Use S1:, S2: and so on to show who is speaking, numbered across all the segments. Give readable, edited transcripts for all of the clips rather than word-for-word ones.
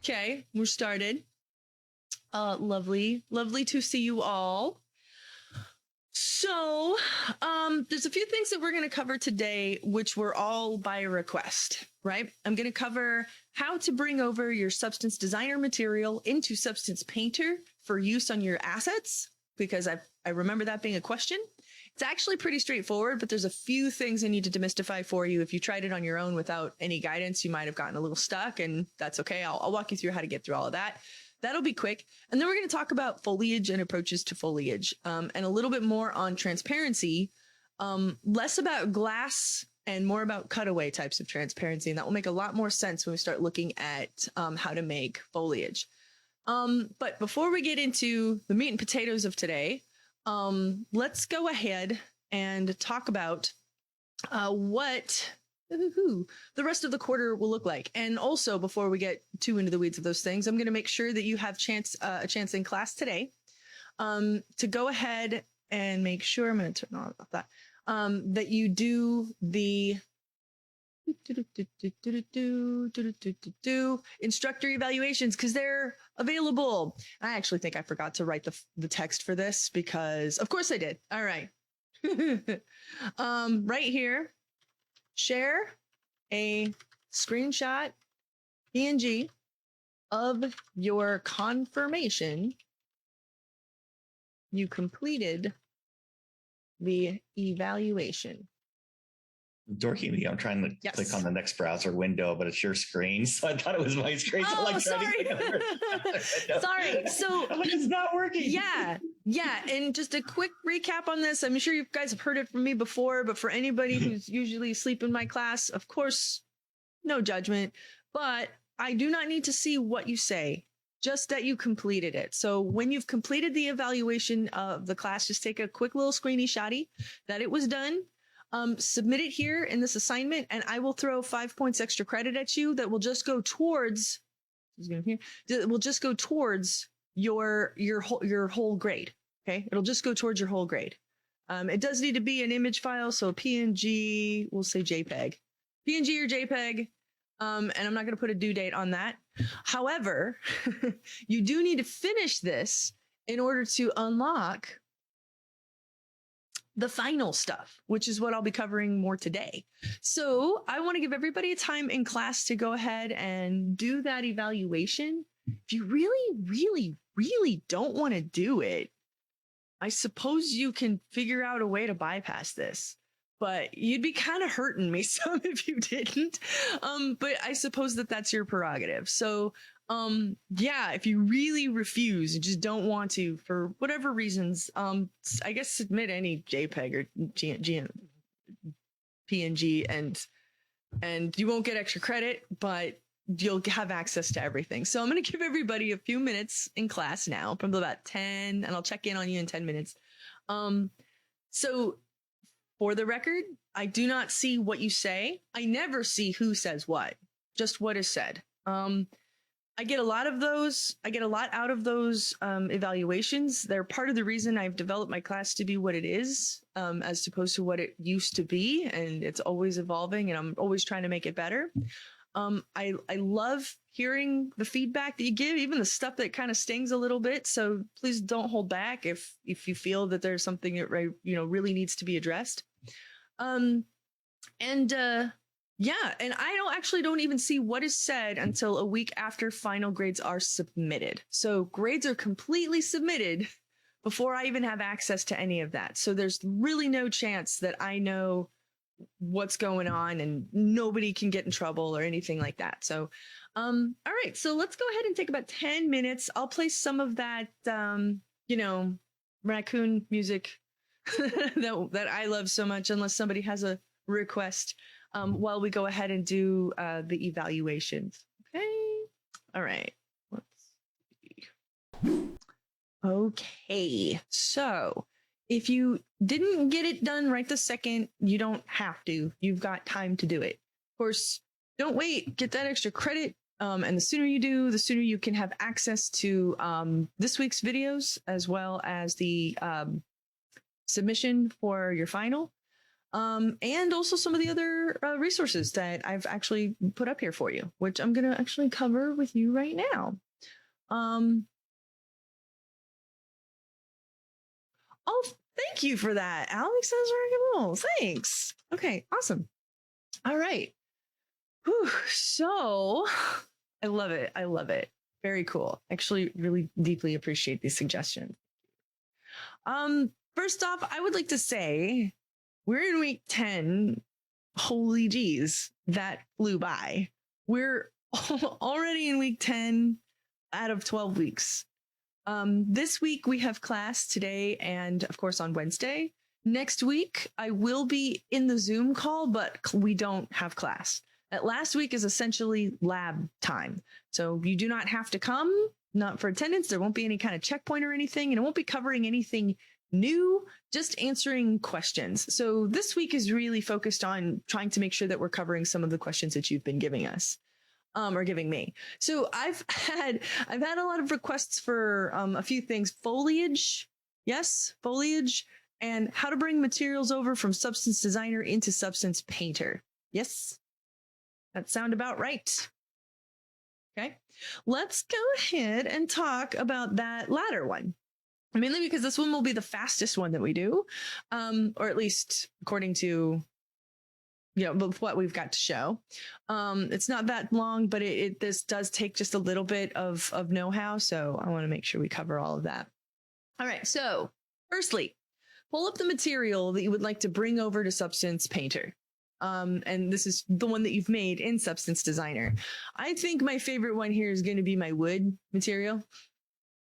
S1: Okay, we're started. Lovely to see you all. So, there's a few things that we're going to cover today, which were all by request, right? I'm going to cover how to bring over your Substance Designer material into Substance Painter for use on your assets, because I remember that being a question. It's actually pretty straightforward, but there's a few things I need to demystify for you. If you tried it on your own without any guidance, you might have gotten a little stuck, and that's okay. I'll walk you through how to get through all of that. That'll be quick. And then we're going to talk about foliage and approaches to foliage, and a little bit more on transparency, less about glass and more about cutaway types of transparency. And that will make a lot more sense when we start looking at how to make foliage. But before we get into the meat and potatoes of today, let's go ahead and talk about what the rest of the quarter will look like. And also, before we get too into the weeds of those things, I'm going to make sure that you have a chance in class today to go ahead and make sure, I'm going to turn on that, that you do the instructor evaluations, because they're available. I actually think I forgot to write the text for this, because of course I did. All right. Right here, share a screenshot PNG of your confirmation you completed the evaluation.
S2: Dorky me, I'm trying to click on the next browser window, but it's your screen, so I thought it was my screen.
S1: Oh, sorry. Sorry. So
S2: it's not working.
S1: Yeah. And just a quick recap on this. I'm sure you guys have heard it from me before, but for anybody who's usually asleep in my class, of course, no judgment, but I do not need to see what you say, just that you completed it. So when you've completed the evaluation of the class, just take a quick little screeny shotty that it was done. Submit it here in this assignment, and I will throw 5 points extra credit at you that will just go towards, your whole grade. Okay. It'll just go towards your whole grade. It does need to be an image file. So PNG, we'll say JPEG, PNG or JPEG. And I'm not going to put a due date on that. However, you do need to finish this in order to unlock the final stuff, which is what I'll be covering more today. So I want to give everybody a time in class to go ahead and do that evaluation. If you really don't want to do it, I suppose you can figure out a way to bypass this, but you'd be kind of hurting me some if you didn't. But I suppose that's your prerogative. So if you really refuse and just don't want to, for whatever reasons, I guess submit any JPEG or PNG, and you won't get extra credit, but you'll have access to everything. So I'm going to give everybody a few minutes in class now, probably about 10, and I'll check in on you in 10 minutes. So for the record, I do not see what you say. I never see who says what, just what is said. I get a lot of those. I get a lot out of those evaluations. They're part of the reason I've developed my class to be what it is, as opposed to what it used to be. And it's always evolving, and I'm always trying to make it better. I love hearing the feedback that you give, even the stuff that kind of stings a little bit. So please don't hold back if you feel that there's something that really needs to be addressed. And I don't even see what is said until a week after final grades are submitted. So grades are completely submitted before I even have access to any of that. So there's really no chance that I know what's going on, and nobody can get in trouble or anything like that. So, all right, so let's go ahead and take about 10 minutes. I'll play some of that, raccoon music that I love so much, unless somebody has a request, while we go ahead and do the evaluations. Okay. All right. Let's see. Okay. So if you didn't get it done right this second, you don't have to. You've got time to do it. Of course, don't wait. Get that extra credit. And the sooner you do, the sooner you can have access to this week's videos, as well as the submission for your final. and also some of the other resources that I've actually put up here for you, which I'm going to actually cover with you right now. Oh, thank you for that. Alex says rock and roll. Thanks. Okay, awesome. All right. Whew. So I love it. I love it. Very cool. Actually, really deeply appreciate these suggestions. First off, I would like to say we're in week 10. Holy geez, that flew by. We're already in week 10 out of 12 weeks. This week we have class today and of course on Wednesday. Next week I will be in the Zoom call, but we don't have class. That last week is essentially lab time. So you do not have to come, not for attendance. There won't be any kind of checkpoint or anything, and it won't be covering anything new, just answering questions. So this week is really focused on trying to make sure that we're covering some of the questions that you've been giving us. Or giving me. So I've had a lot of requests for a few things. Foliage, yes, foliage, and how to bring materials over from Substance Designer into Substance Painter. Yes, that sound about right. Okay, let's go ahead and talk about that latter one. Mainly because this one will be the fastest one that we do, or at least according to with what we've got to show. It's not that long, but this does take just a little bit of know-how. So I want to make sure we cover all of that. All right. So firstly, pull up the material that you would like to bring over to Substance Painter. And this is the one that you've made in Substance Designer. I think my favorite one here is going to be my wood material.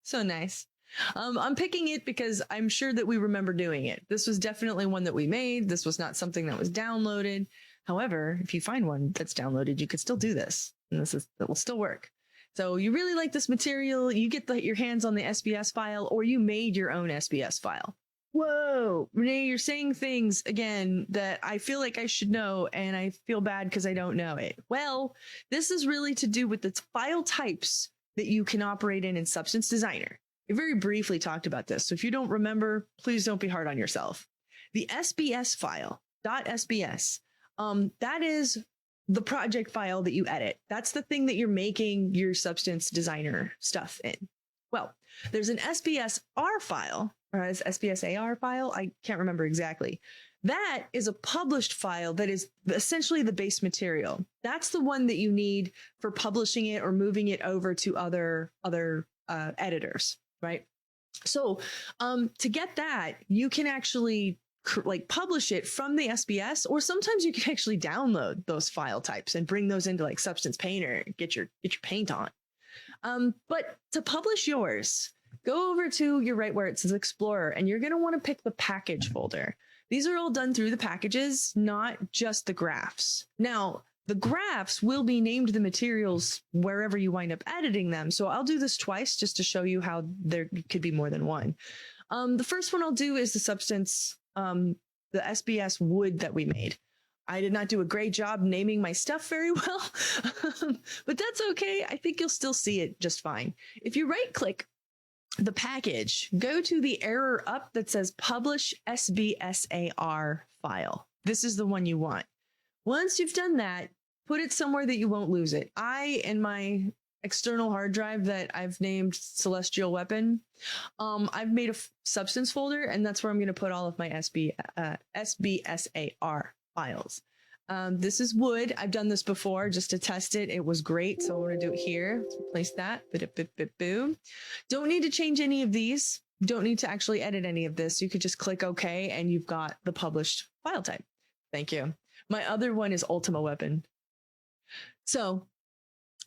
S1: So nice. I'm picking it because I'm sure that we remember doing it. This was definitely one that we made. This was not something that was downloaded. However, if you find one that's downloaded, you could still do this, and it will still work. So you really like this material, you get your hands on the SBS file, or you made your own SBS file. Whoa, Renee, you're saying things again that I feel like I should know, and I feel bad because I don't know it. Well, this is really to do with the file types that you can operate in Substance Designer. I very briefly talked about this. So if you don't remember, please don't be hard on yourself. The SBS file, .sbs, that is the project file that you edit. That's the thing that you're making your Substance Designer stuff in. Well, there's an SBSR file, or an SBSAR file. I can't remember exactly. That is a published file that is essentially the base material. That's the one that you need for publishing it or moving it over to other editors. Right. So to get that, you can actually publish it from the SBS, or sometimes you can actually download those file types and bring those into Substance Painter and get your paint on. But to publish yours, go over to your right where it says Explorer, and you're going to want to pick the package folder. These are all done through the packages, not just the graphs. Now, the graphs will be named the materials wherever you wind up editing them. So I'll do this twice just to show you how there could be more than one. The first one I'll do is the substance, the SBS wood that we made. I did not do a great job naming my stuff very well, but that's okay. I think you'll still see it just fine. If you right click the package, go to the error up that says publish SBSAR file. This is the one you want. Once you've done that, put it somewhere that you won't lose it. In my external hard drive that I've named Celestial Weapon, I've made a substance folder, and that's where I'm going to put all of my SBSAR files. This is wood. I've done this before just to test it. It was great. So I want to do it here. Let's replace that. Boom. Don't need to change any of these. Don't need to actually edit any of this. You could just click OK, and you've got the published file type. Thank you. My other one is Ultima Weapon. So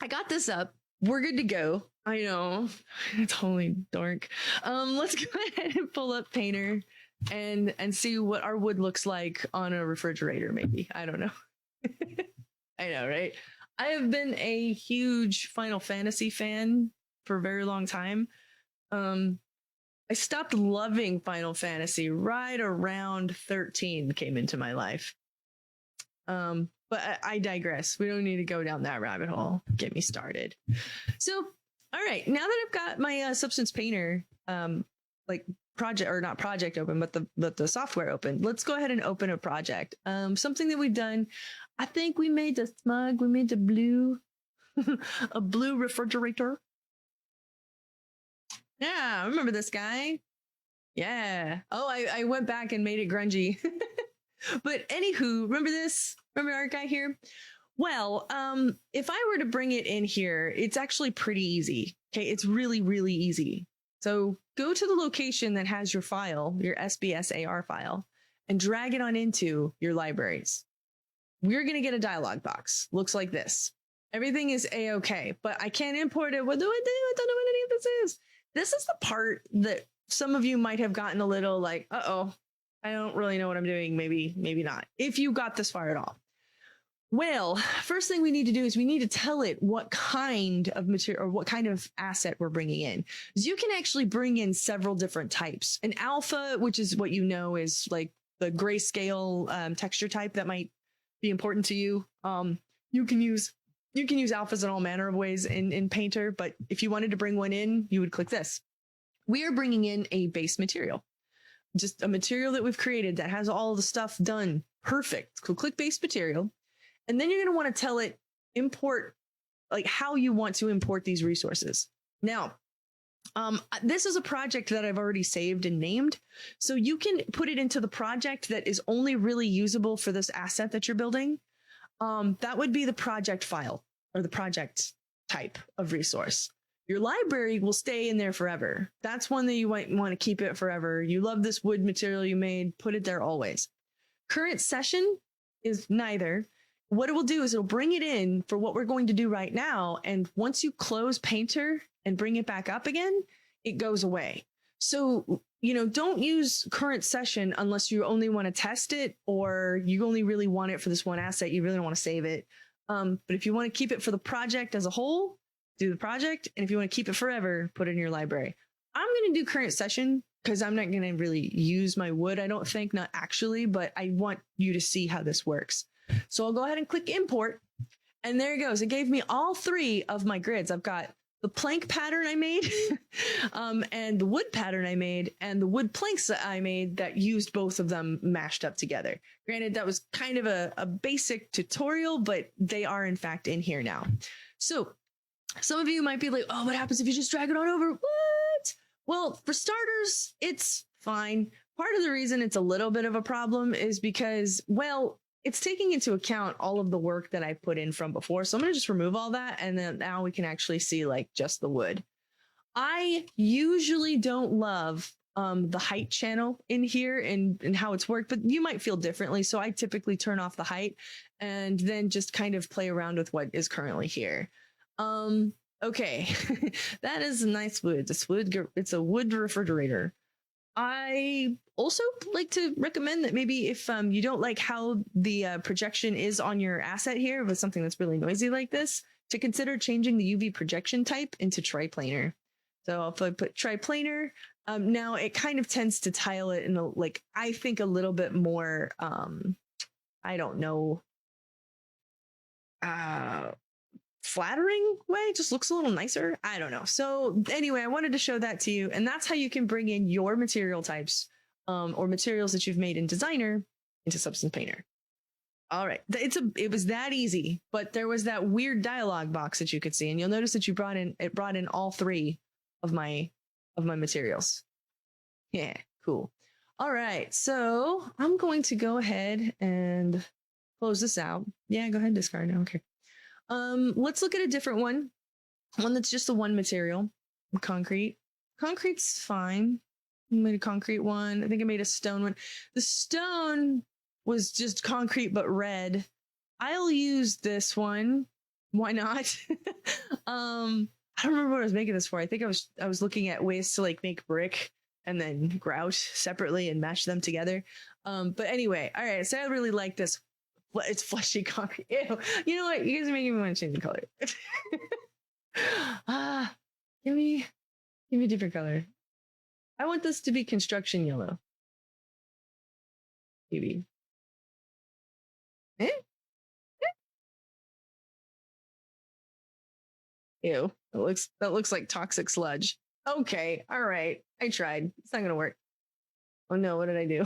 S1: I got this up. We're good to go. I know. Totally dark. Let's go ahead and pull up Painter and see what our wood looks like on a refrigerator, maybe. I don't know. I know, right? I have been a huge Final Fantasy fan for a very long time. I stopped loving Final Fantasy right around 13 came into my life. But I digress. We don't need to go down that rabbit hole. Get me started. So, all right. Now that I've got my Substance Painter, project, or not project open, but the software open. Let's go ahead and open a project. Something that we've done. I think we made the smug. We made the blue, a blue refrigerator. Yeah, I remember this guy. Yeah. Oh, I went back and made it grungy. But anywho, remember this? Remember our guy here? Well, if I were to bring it in here, it's actually pretty easy. Okay, it's really, really easy. So go to the location that has your file, your SBSAR file, and drag it on into your libraries. We're going to get a dialog box. Looks like this. Everything is A-okay, but I can't import it. What do I do? I don't know what any of this is. This is the part that some of you might have gotten a little like, uh-oh, I don't really know what I'm doing. Maybe not. If you got this far at all. Well, first thing we need to do is we need to tell it what kind of material or what kind of asset we're bringing in. Because you can actually bring in several different types. An alpha, which is what you know is like the grayscale texture type that might be important to you. You can use alphas in all manner of ways in Painter, but if you wanted to bring one in, you would click this. We are bringing in a base material, just a material that we've created that has all the stuff done perfect. So click base material. And then you're going to want to tell it import, like how you want to import these resources. Now, this is a project that I've already saved and named. So you can put it into the project that is only really usable for this asset that you're building. That would be the project file or the project type of resource. Your library will stay in there forever. That's one that you might want to keep it forever. You love this wood material you made, put it there always. Current session is neither. What it will do is it'll bring it in for what we're going to do right now. And once you close Painter and bring it back up again, it goes away. So, don't use current session unless you only want to test it or you only really want it for this one asset. You really don't want to save it. But if you want to keep it for the project as a whole, do the project. And if you want to keep it forever, put it in your library. I'm going to do current session because I'm not going to really use my wood. I don't think, not actually, but I want you to see how this works. So I'll go ahead and click import, and there it goes. It gave me all three of my grids. I've got the plank pattern I made, and the wood pattern I made, and the wood planks that I made that used both of them mashed up together. Granted, that was kind of a basic tutorial, but they are in fact in here now. So some of you might be like, oh, what happens if you just drag it on over? What? Well, for starters, it's fine. Part of the reason it's a little bit of a problem is because, well, it's taking into account all of the work that I put in from before. So I'm going to just remove all that. And then now we can actually see like just the wood. I usually don't love the height channel in here and how it's worked, but you might feel differently. So I typically turn off the height and then just kind of play around with what is currently here. Okay. That is a nice wood. It's a wood refrigerator. I also like to recommend that maybe if you don't like how the projection is on your asset here with something that's really noisy like this, to consider changing the UV projection type into triplanar. So if I put triplanar, now it kind of tends to tile it in I think a little bit more, I don't know, flattering way. It just looks a little nicer. I don't know. So anyway, I wanted to show that to you, and that's how you can bring in your material types or materials that you've made in Designer into Substance Painter. All right, it was that easy, but there was that weird dialog box that you could see, and you'll notice that it brought in all three of my materials. Yeah, cool. All right, so I'm going to go ahead and close this out. Yeah, go ahead and discard. I don't care. Let's look at a different one that's just the one material. Concrete. Concrete's fine. I made a concrete one. I think I made a stone one. The stone was just concrete but red. I'll use this one. Why not? I don't remember what I was making this for. I think I was looking at ways to make brick and then grout separately and mash them together. But anyway, all right. So I really like this. It's fleshy concrete. Ew. You know what? You guys are making me want to change the color. Give me a different color. I want this to be construction yellow. Maybe. Eh? Ew. That looks like toxic sludge. Okay. All right. I tried. It's not gonna work. Oh no, what did I do?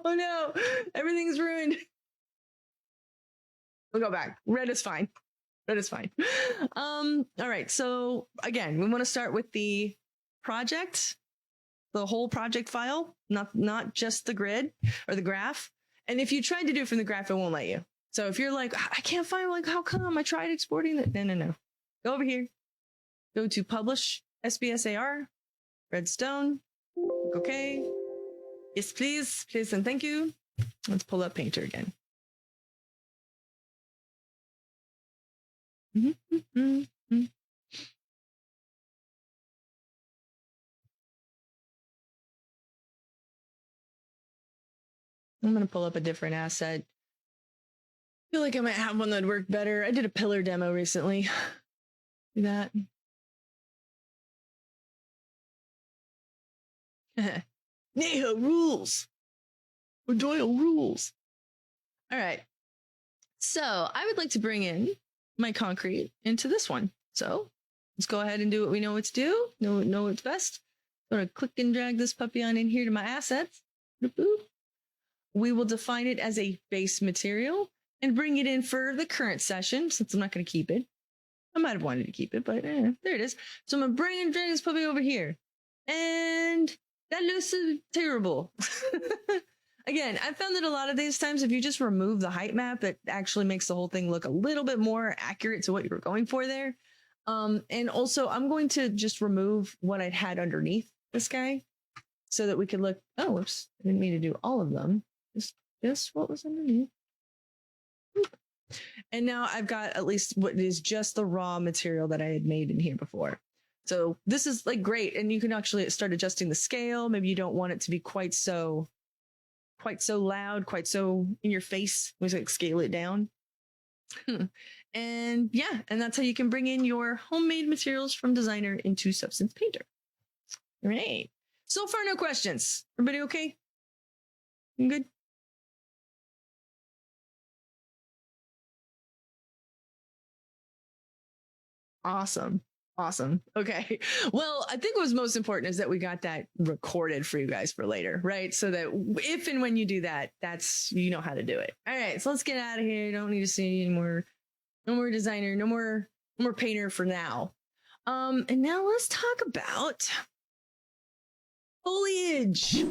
S1: Oh no, everything's ruined. We'll go back. Red is fine. Red is fine. All right. So again, we want to start with the project, the whole project file, not just the grid or the graph. And if you tried to do it from the graph, it won't let you. So if you're like, I can't find, like, how come I tried exporting that? No. Go over here. Go to publish SBSAR, Redstone. Click OK. Yes, please. Please and thank you. Let's pull up Painter again. I'm going to pull up a different asset. I feel like I might have one that would work better. I did a pillar demo recently. Do that. Neha rules. Or Doyle rules. All right. So I would like to bring in my concrete into this one. So let's go ahead and do what we know what to do. Know what's best. I'm going to click and drag this puppy on in here to my assets. We will define it as a base material and bring it in for the current session, since I'm not going to keep it. I might have wanted to keep it, but there it is. So I'm going to bring and drag this puppy over here. And that looks terrible. Again, I found that a lot of these times, if you just remove the height map, it actually makes the whole thing look a little bit more accurate to what you were going for there. And also, I'm going to just remove what I'd had underneath this guy so that we could look. Oh, whoops. I didn't mean to do all of them. Just what was underneath. And now I've got at least what is just the raw material that I had made in here before. So this is like great. And you can actually start adjusting the scale. Maybe you don't want it to be quite so loud, quite so in your face. We like scale it down. And yeah, and that's how you can bring in your homemade materials from Designer into Substance Painter. All right. So far, no questions. Everybody okay? You good? Awesome. Okay. Well, I think what was most important is that we got that recorded for you guys for later, right? So that if and when you do that, you know how to do it. All right. So let's get out of here. Don't need to see anymore. No more Designer. No more Painter for now. And now let's talk about foliage.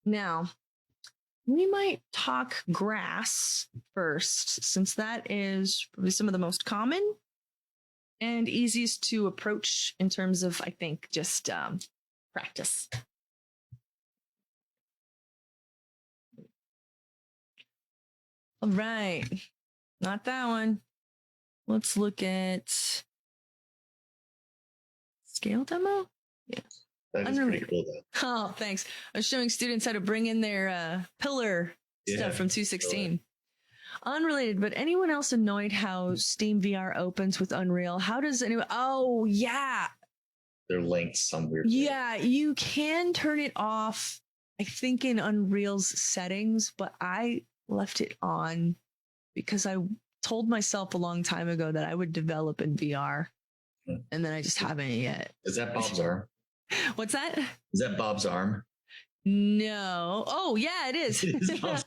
S1: Now, we might talk grass first, since that is probably some of the most common and easiest to approach in terms of, I think, just practice. All right. Not that one. Let's look at scale demo. Yeah.
S2: That is pretty cool, though.
S1: Oh, thanks. I was showing students how to bring in their pillar stuff from 216. Unrelated, but anyone else annoyed how Steam VR opens with Unreal? How does anyone? Oh, yeah.
S2: They're linked some weird way.
S1: Yeah, you can turn it off, I think, in Unreal's settings, but I left it on because I told myself a long time ago that I would develop in VR, and then I just haven't yet.
S2: Is that Bob's arm?
S1: What's that?
S2: Is that Bob's arm?
S1: No. Oh, yeah, it is.
S2: It is Bob's,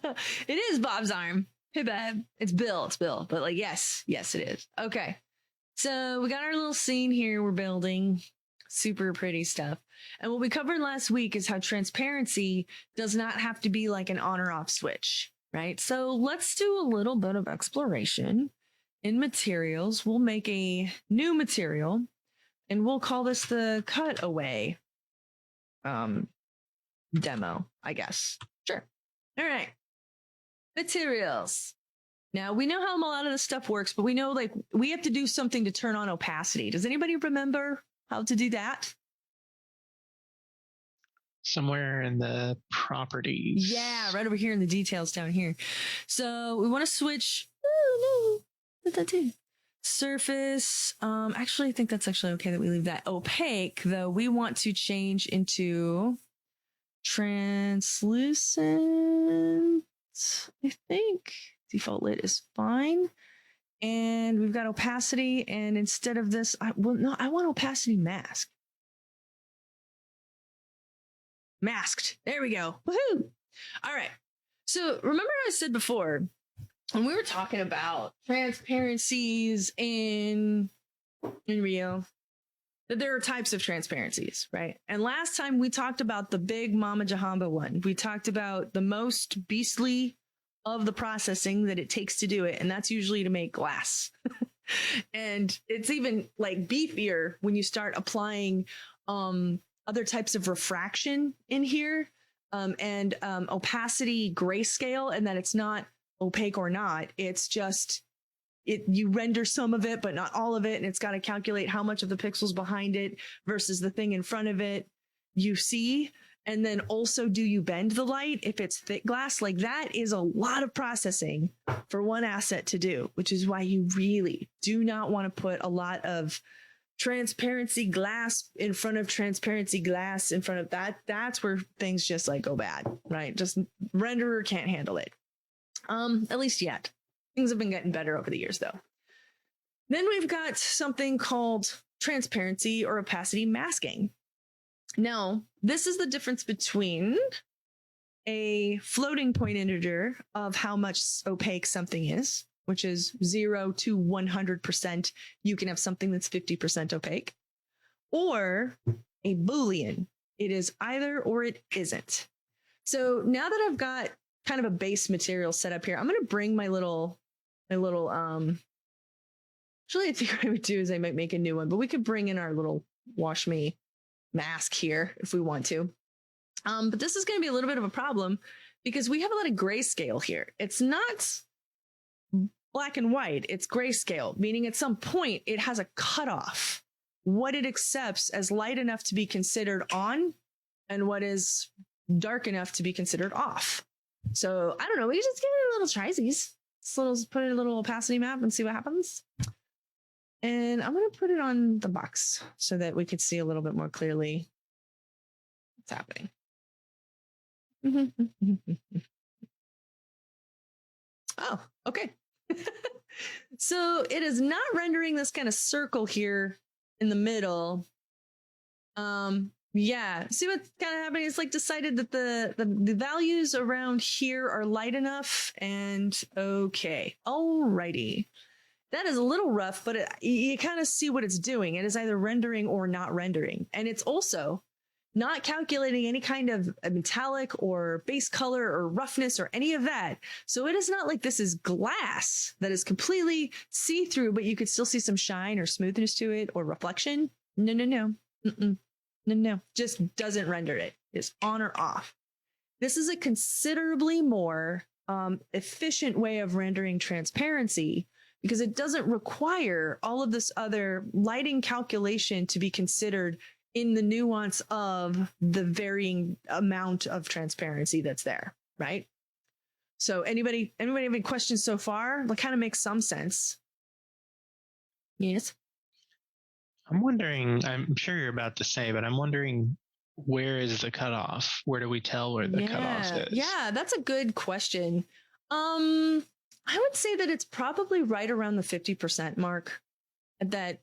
S1: it is Bob's arm. Hey, babe. It's Bill. But like, yes, it is. Okay. So we got our little scene here we're building. Super pretty stuff. And what we covered last week is how transparency does not have to be like an on or off switch, right? So let's do a little bit of exploration in materials. We'll make a new material and we'll call this the cutaway demo, I guess. Sure. All right. Materials. Now we know how a lot of this stuff works, but we know like we have to do something to turn on opacity. Does anybody remember how to do that?
S3: Somewhere in the properties.
S1: Yeah, right over here in the details down here. So we want to switch. Oh, no. What did that do? Surface. Actually, I think that's actually okay that we leave that. Opaque, though, we want to change into translucent. I think default lit is fine. And we've got opacity. And instead of this, I want opacity mask. Masked. There we go. Woohoo! All right. So remember I said before, when we were talking about transparencies in Rio, that there are types of transparencies, right? And last time we talked about the big Mama Jahamba one. We talked about the most beastly of the processing that it takes to do it, and that's usually to make glass. And it's even like beefier when you start applying other types of refraction in here, and opacity grayscale, and that it's not opaque or not. It's just you render some of it, but not all of it. And it's got to calculate how much of the pixels behind it versus the thing in front of it you see. And then also, do you bend the light if it's thick glass? Like that is a lot of processing for one asset to do, which is why you really do not want to put a lot of transparency glass in front of transparency glass in front of that. That's where things just like go bad, right? Just renderer can't handle it. At least yet. Things have been getting better over the years though. Then we've got something called transparency or opacity masking. Now, this is the difference between a floating point integer of how much opaque something is, which is 0 to 100%. You can have something that's 50% opaque, or a Boolean. It is either or it isn't. So now that I've got kind of a base material set up here, I'm going to bring my little, actually I think what I would do is I might make a new one, but we could bring in our little wash me mask here if we want to. But this is going to be a little bit of a problem because we have a lot of grayscale here. It's not black and white, it's grayscale, meaning at some point it has a cutoff, what it accepts as light enough to be considered on and what is dark enough to be considered off. So I don't know, we just give it a little trysies. Put in a little opacity map and see what happens. And I'm going to put it on the box so that we could see a little bit more clearly what's happening. Oh, okay. So it is not rendering this kind of circle here in the middle. Yeah, see what's kind of happening? It's like decided that the values around here are light enough, and okay, alrighty. That is a little rough, but you kind of see what it's doing. It is either rendering or not rendering. And it's also not calculating any kind of metallic or base color or roughness or any of that. So it is not like this is glass that is completely see-through, but you could still see some shine or smoothness to it or reflection. No. No. Just doesn't render it. It's on or off. This is a considerably more efficient way of rendering transparency, because it doesn't require all of this other lighting calculation to be considered in the nuance of the varying amount of transparency that's there, right? So anybody have any questions so far? That kind of makes some sense. Yes?
S3: I'm wondering, I'm sure you're about to say, but I'm wondering, where is the cutoff? Where do we tell where the cutoff is?
S1: Yeah, that's a good question. I would say that it's probably right around the 50% mark. That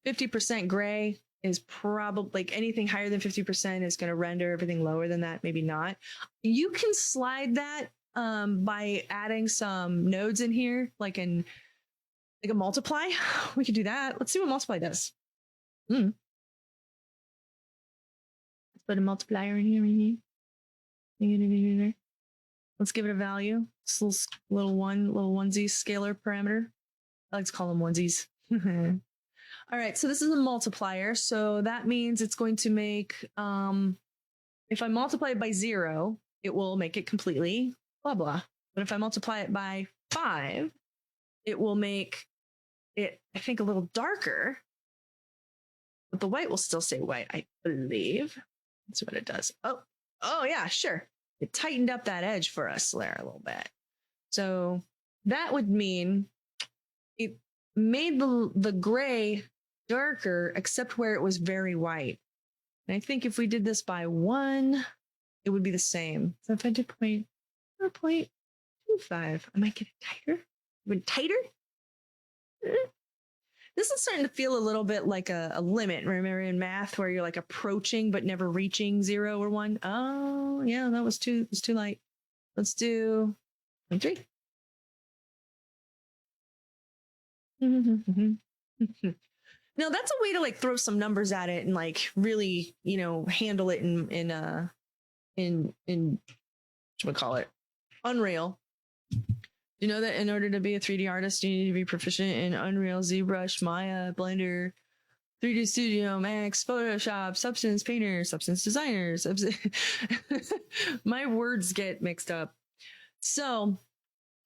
S1: 50% gray is probably, like, anything higher than 50% is going to render, everything lower than that, maybe not. You can slide that by adding some nodes in here, like a multiply. We could do that. Let's see what multiply does. Let's put a multiplier in here. Let's give it a value. It's a little onesie scalar parameter. I like to call them onesies. All right, so this is a multiplier. So that means it's going to make, if I multiply it by 0, it will make it completely blah, blah. But if I multiply it by 5, it will make it, I think, a little darker. But the white will still stay white, I believe. That's what it does. Oh yeah, sure. It tightened up that edge for us there a little bit. So that would mean made the gray darker, except where it was very white. And I think if we did this by 1, it would be the same. So if I did 0.25, I might get it tighter. Even tighter? This is starting to feel a little bit like a limit. Remember in math where you're like approaching but never reaching 0 or 1? Oh, yeah, that was too light. Let's do 0.3. Now that's a way to like throw some numbers at it and like really, handle it in what call it, Unreal. You know that in order to be a 3D artist, you need to be proficient in Unreal, ZBrush, Maya, Blender, 3D Studio, Max, Photoshop, Substance Painter, Substance Designer. My words get mixed up. So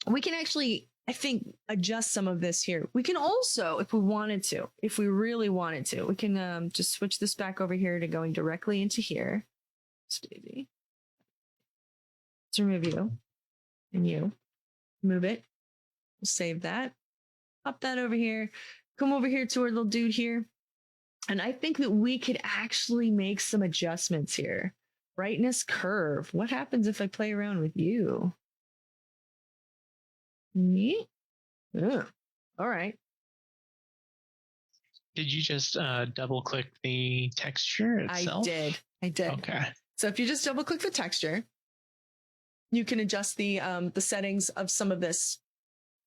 S1: we can actually, I think, adjust some of this here. We can also, if we wanted to, if we really wanted to, we can just switch this back over here to going directly into here. Stevie. Let's remove you and you. Move it. We'll save that. Pop that over here. Come over here to our little dude here. And I think that we could actually make some adjustments here. Brightness curve. What happens if I play around with you? Me? Yeah. All right.
S3: Did you just double click the texture itself?
S1: I did.
S3: Okay.
S1: So if you just double click the texture, you can adjust the settings of some of this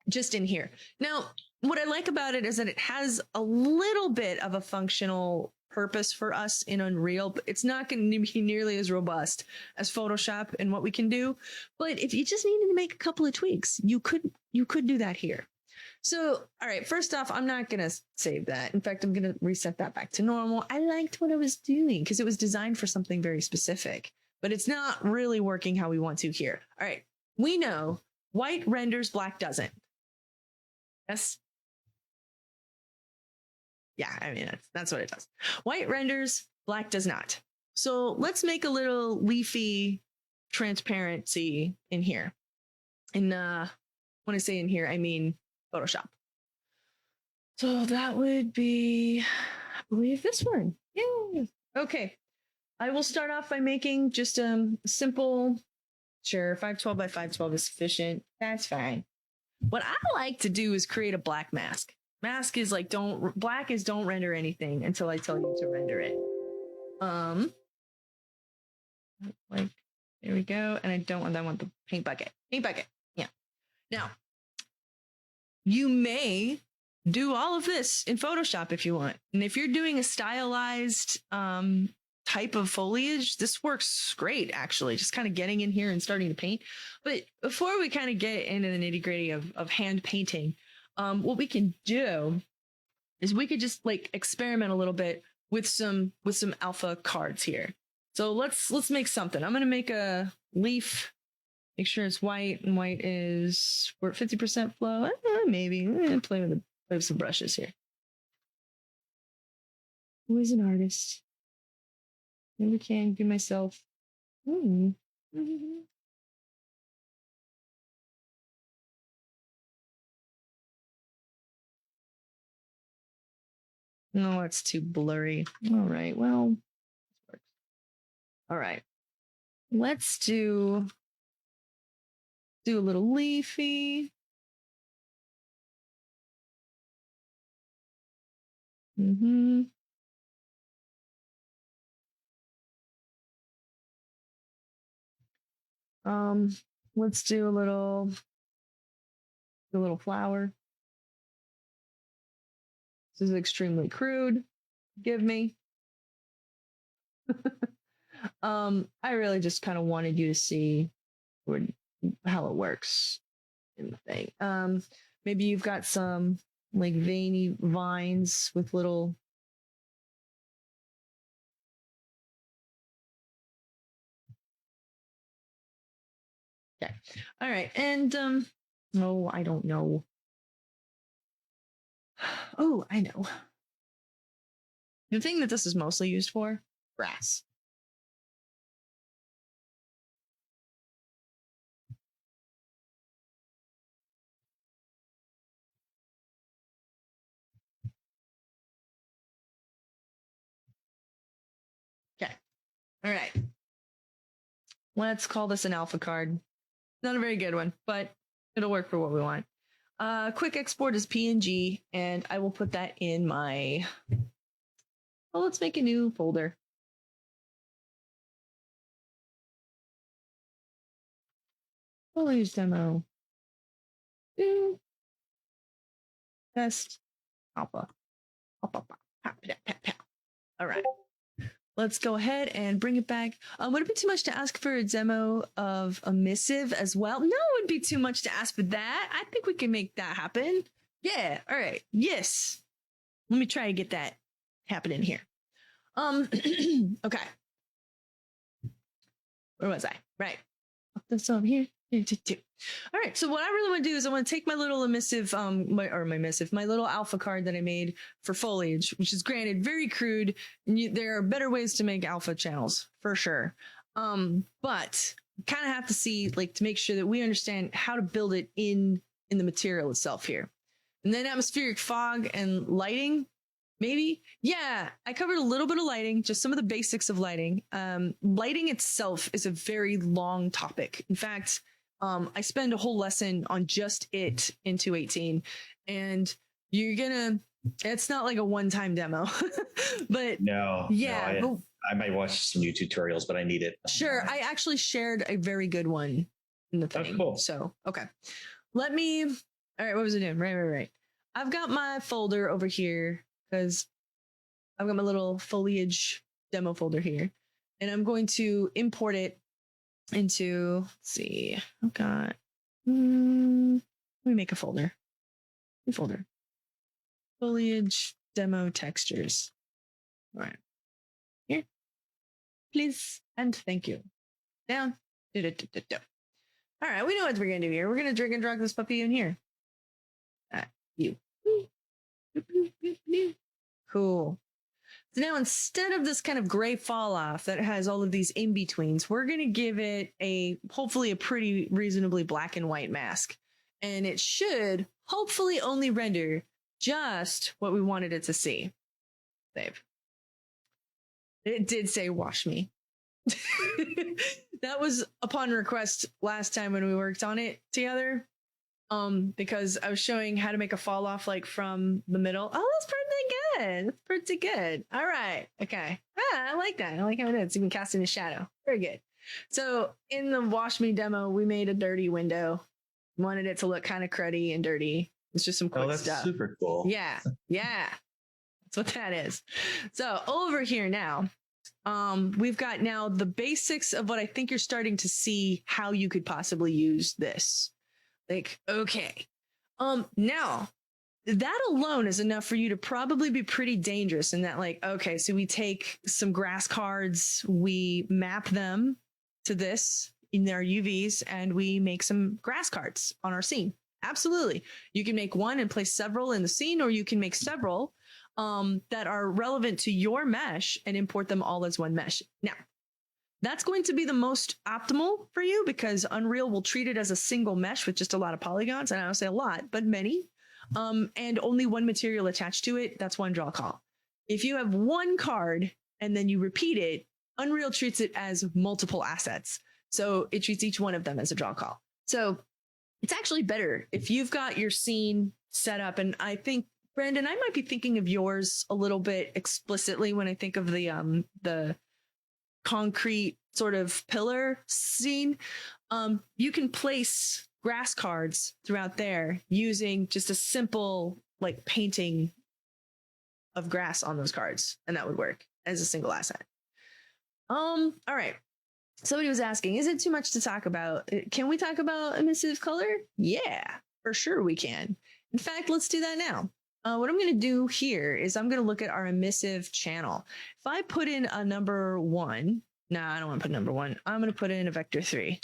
S1: just in here. Now, what I like about it is that it has a little bit of a functional purpose for us in Unreal, but it's not going to be nearly as robust as Photoshop and what we can do. But if you just needed to make a couple of tweaks, you could do that here. So, all right, first off, I'm not going to save that. In fact, I'm going to reset that back to normal. I liked what I was doing because it was designed for something very specific, but it's not really working how we want to here. All right, we know white renders, black doesn't. Yes. Yeah, I mean, that's what it does. White renders, black does not. So let's make a little leafy transparency in here. And when I say in here, I mean Photoshop. So that would be, I believe, this one. Yay. Okay. I will start off by making just a simple, sure, 512 by 512 is sufficient. That's fine. What I like to do is create a black mask. Mask is like black is don't render anything until I tell you to render it. Like there we go. And I don't want that. I want the paint bucket. Paint bucket. Yeah. Now, you may do all of this in Photoshop if you want. And if you're doing a stylized type of foliage, this works great, actually, just kind of getting in here and starting to paint. But before we kind of get into the nitty gritty of hand painting, what we can do is we could just like experiment a little bit with some alpha cards here. So let's make something. I'm going to make a leaf. Make sure it's white, and white is 50% flow. Maybe play with some brushes here. Who is an artist? Maybe can do myself. Mm-hmm. No, it's too blurry. All right, well, all right. Let's do a little leafy. Mm-hmm. Let's do a little flower. This is extremely crude. Forgive me. I really just kind of wanted you to see how it works in the thing. Maybe you've got some like veiny vines with little. Okay. All right. And oh, I don't know. Oh, I know. The thing that this is mostly used for, grass. All right. Let's call this an alpha card. Not a very good one, but it'll work for what we want. Quick export is PNG, and I will put that in my. Well, let's make a new folder. Foliage demo. Test alpha. All right. Let's go ahead and bring it back. Would it be too much to ask for a demo of emissive as well? No, it would be too much to ask for that. I think we can make that happen. Yeah. All right. Yes. Let me try to get that happening here. Okay. Where was I? Right. Up this over here. All right. So what I really want to do is I want to take my little emissive, my little alpha card that I made for foliage, which is granted very crude. And there are better ways to make alpha channels for sure. But kind of have to see, like, to make sure that we understand how to build it in the material itself here. And then atmospheric fog and lighting. Maybe. Yeah, I covered a little bit of lighting, just some of the basics of lighting. Lighting itself is a very long topic. In fact, I spend a whole lesson on just it in 218. And it's not like a one-time demo, but yeah.
S2: I might watch some new tutorials, but I need it.
S1: Sure. I actually shared a very good one in the thing.
S2: Oh, cool.
S1: So, okay. All right, what was I doing? Right. I've got my folder over here, because I've got my little foliage demo folder here, and I'm going to import it into, let's see, I've got, let me make a folder. New folder. Foliage demo textures. All right. Here. Please and thank you. Down. All right, we know what we're going to do here. We're going to drag and drop this puppy in here. You. Cool. So now instead of this kind of gray fall off that has all of these in-betweens, we're going to give it hopefully a pretty reasonably black and white mask. And it should hopefully only render just what we wanted it to see. Save. It did say wash me. That was upon request last time when we worked on it together. Because I was showing how to make a fall off like from the middle. Oh, that's pretty good. That's pretty good. All right. Okay. I like that. I like how it is. Even casting a shadow. Very good. So in the wash me demo, we made a dirty window. Wanted it to look kind of cruddy and dirty. It's just some quick stuff.
S2: Super cool.
S1: Yeah. That's what that is. So over here now, we've got now the basics of what I think you're starting to see how you could possibly use this. Like, okay. Now that alone is enough for you to probably be pretty dangerous in that, like, okay, so we take some grass cards, we map them to this in their UVs, and we make some grass cards on our scene. Absolutely. You can make one and place several in the scene, or you can make several that are relevant to your mesh and import them all as one mesh. Now, that's going to be the most optimal for you because Unreal will treat it as a single mesh with just a lot of polygons. And I don't say a lot, but many. And only one material attached to it. That's one draw call. If you have one card and then you repeat it, Unreal treats it as multiple assets. So it treats each one of them as a draw call. So it's actually better if you've got your scene set up. And I think, Brandon, I might be thinking of yours a little bit explicitly when I think of the concrete sort of pillar scene. You can place grass cards throughout there using just a simple like painting of grass on those cards, and that would work as a single asset. All right. Somebody was asking, is it too much to talk about? Can we talk about emissive color? Yeah, for sure we can. In fact, let's do that now. What I'm going to do here is I'm going to look at our emissive channel. If I put in a number 1, no, I don't want to put number 1. I'm going to put in a vector 3.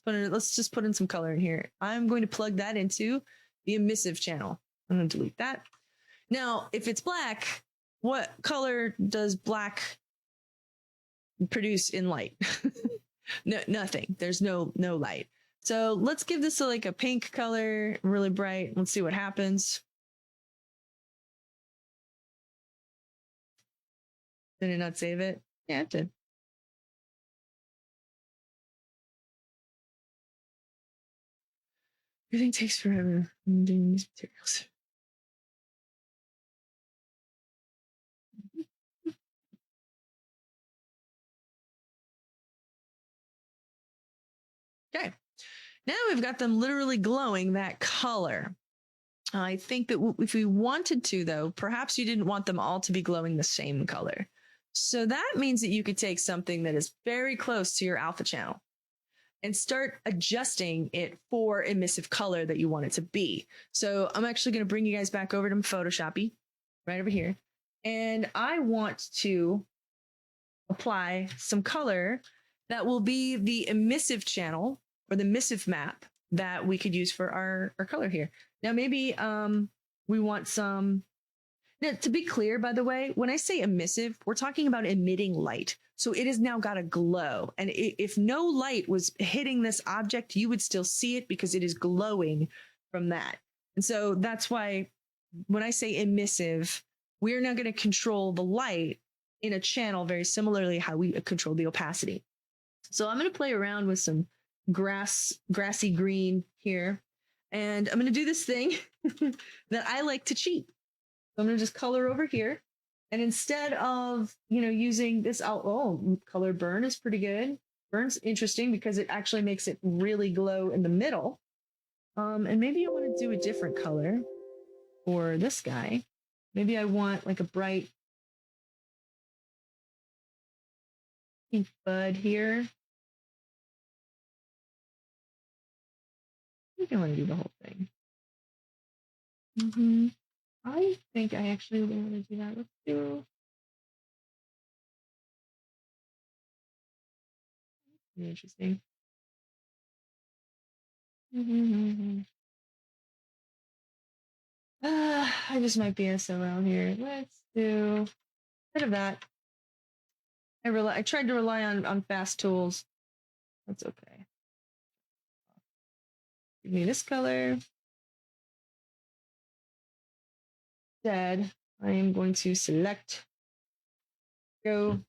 S1: Let's just put in some color in here. I'm going to plug that into the emissive channel. I'm going to delete that. Now, if it's black, what color does black produce in light? No, nothing. There's no light. So let's give this like a pink color, really bright. Let's see what happens. Did it not save it? Yeah, it did. Everything takes forever doing these materials. Okay. Now we've got them literally glowing that color. I think that if we wanted to, though, perhaps you didn't want them all to be glowing the same color. So that means that you could take something that is very close to your alpha channel and start adjusting it for emissive color that you want it to be. So I'm actually going to bring you guys back over to Photoshoppy right over here. And I want to apply some color that will be the emissive channel or the emissive map that we could use for our color here. Now, maybe we want some. Now, to be clear, by the way, when I say emissive, we're talking about emitting light. So it has now got a glow. And if no light was hitting this object, you would still see it because it is glowing from that. And so that's why when I say emissive, we're now going to control the light in a channel very similarly how we control the opacity. So I'm going to play around with some grassy green here. And I'm going to do this thing that I like to cheat. So I'm going to just color over here. And instead of, using this color burn is pretty good. Burn's interesting because it actually makes it really glow in the middle. And maybe I want to do a different color for this guy. Maybe I want like a bright pink bud here. I think I want to do the whole thing. I think I actually want to do that. Let's do. Interesting. I just might BS around here. Let's do a bit of that. I tried to rely on fast tools. That's okay. Give me this color. Instead, I am going to select go.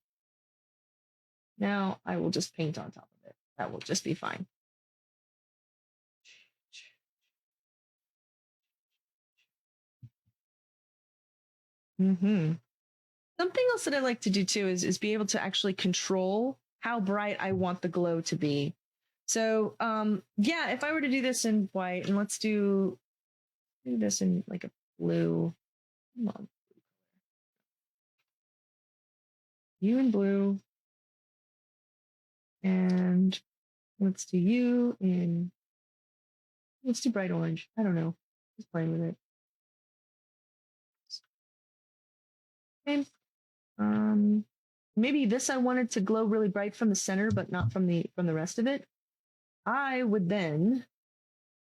S1: Now I will just paint on top of it. That will just be fine. Something else that I like to do too is be able to actually control how bright I want the glow to be. So yeah, if I were to do this in white, and let's do this in like a blue. Come on. You in blue. And let's do you in, let's do bright orange. I don't know. Just playing with it. Okay. Maybe this I wanted to glow really bright from the center, but not from the rest of it. I would then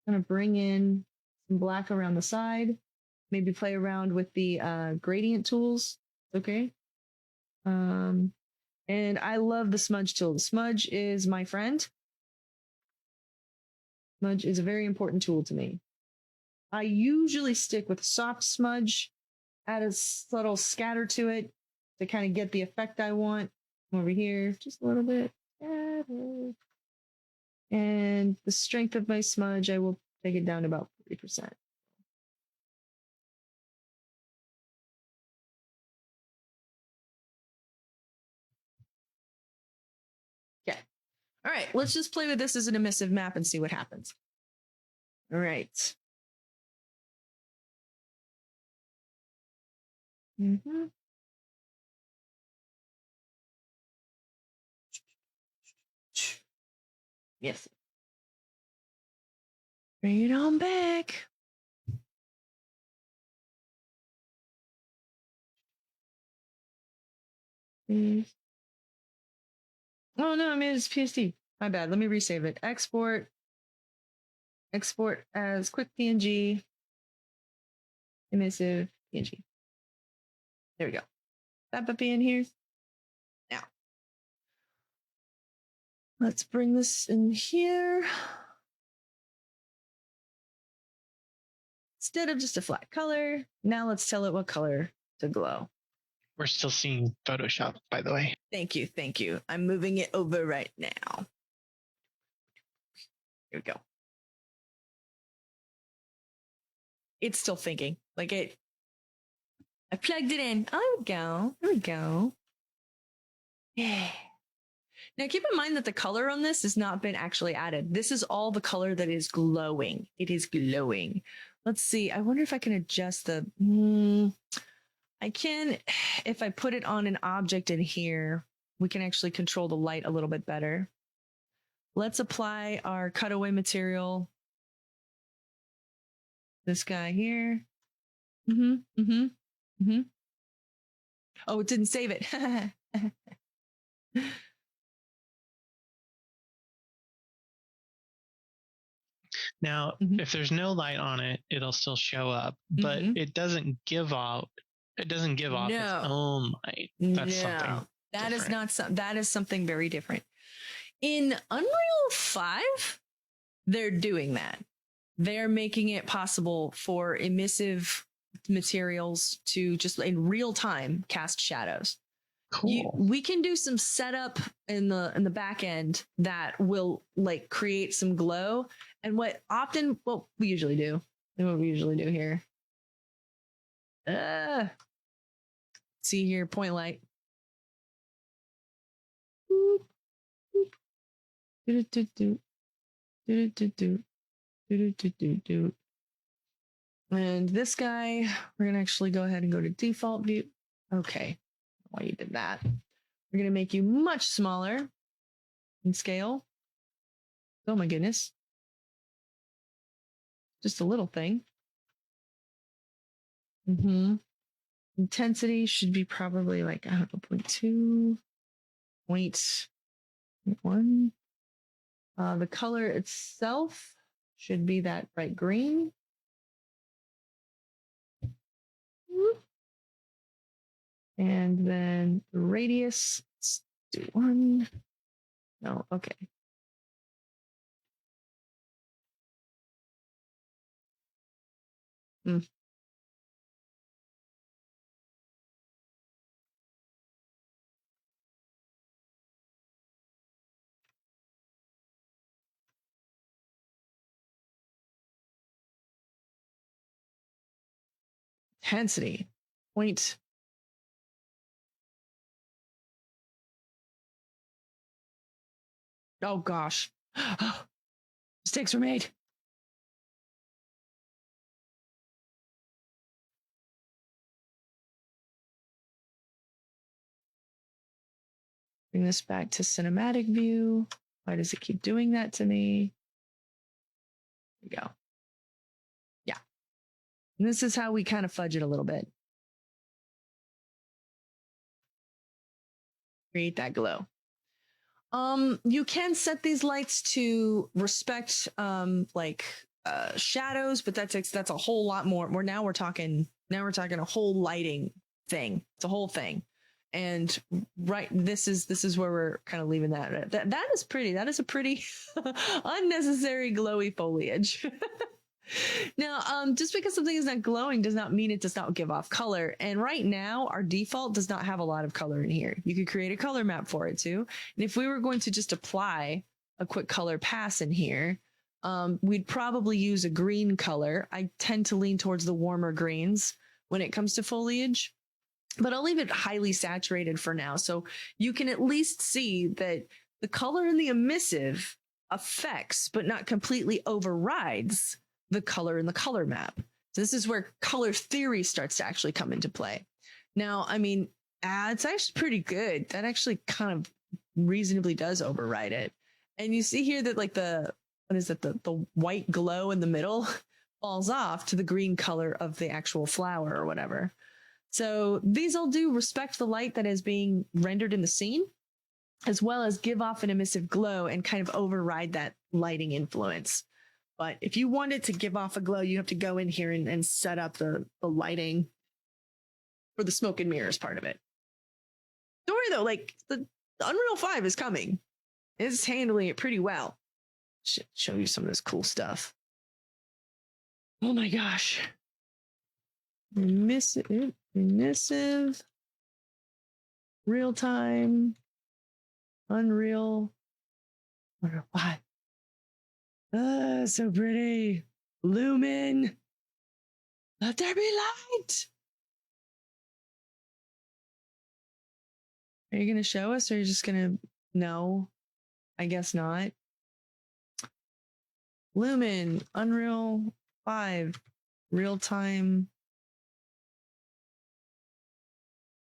S1: kind of bring in some black around the side, maybe play around with the gradient tools. Okay. And I love the smudge tool. The smudge is my friend. Smudge is a very important tool to me. I usually stick with soft smudge, add a subtle scatter to it to kind of get the effect I want. Over here, just a little bit. And the strength of my smudge, I will take it down to about 40%. Okay. All right, let's just play with this as an emissive map and see what happens. All right. Yes. Bring it on back. Please. Oh no, I made it as PSD. My bad. Let me resave it. Export as quick PNG. Emissive PNG. There we go. That puppy in here. Now. Let's bring this in here. Instead of just a flat color, now let's tell it what color to glow.
S3: We're still seeing Photoshop, by the way.
S1: Thank you. Thank you. I'm moving it over right now. Here we go. it's still thinking. Like I plugged it in. Oh, there we go. Yeah. Now keep in mind that the color on this has not been actually added. This is all the color that is glowing. It is glowing. Let's see. I wonder if I can adjust the, I can, if I put it on an object in here, we can actually control the light a little bit better. Let's apply our cutaway material. This guy here. Oh, it didn't save it.
S3: Now, if there's no light on it, it'll still show up, but it doesn't give off. It doesn't give off its own light. That's something.
S1: That is not something. That is something very different. In Unreal 5, they're doing that. They're making it possible for emissive materials to just in real time cast shadows.
S3: Cool.
S1: We can do some setup in the back end that will like create some glow. And what we usually do, and what we usually do here. See here, point light. Boop, boop. And this guy, we're gonna actually go ahead and go to default view. Okay, why you did that? We're gonna make you much smaller in scale. Oh my goodness. Just a little thing. Intensity should be probably like, I don't know, 0.2, 0.1. The color itself should be that bright green. And then the radius, let's do 1. No, okay. Intensity, point. Oh gosh. Mistakes were made. Bring this back to cinematic view. Why does it keep doing that to me? There we go. Yeah. And this is how we kind of fudge it a little bit. Create that glow. You can set these lights to respect shadows, but that's a whole lot more. We're talking a whole lighting thing. It's a whole thing. And right, this is where we're kind of leaving that. That is pretty. That is a pretty unnecessary glowy foliage. Now, just because something is not glowing does not mean it does not give off color. And right now, our default does not have a lot of color in here. You could create a color map for it too. And if we were going to just apply a quick color pass in here, we'd probably use a green color. I tend to lean towards the warmer greens when it comes to foliage, but I'll leave it highly saturated for now. So you can at least see that the color in the emissive affects, but not completely overrides the color in the color map. So this is where color theory starts to actually come into play. Now, I mean, it's actually pretty good. That actually kind of reasonably does override it. And you see here that like the white glow in the middle falls off to the green color of the actual flower or whatever. So these all do respect the light that is being rendered in the scene, as well as give off an emissive glow and kind of override that lighting influence. But if you want it to give off a glow, you have to go in here and set up the lighting for the smoke and mirrors part of it. Don't worry though, like the Unreal 5 is coming. It's handling it pretty well. Should show you some of this cool stuff. Oh my gosh. Emissive, real time, Unreal 5. So pretty. Lumen. Let there be light. Are you going to show us or are you just going to? No, I guess not. Lumen, Unreal 5, real-time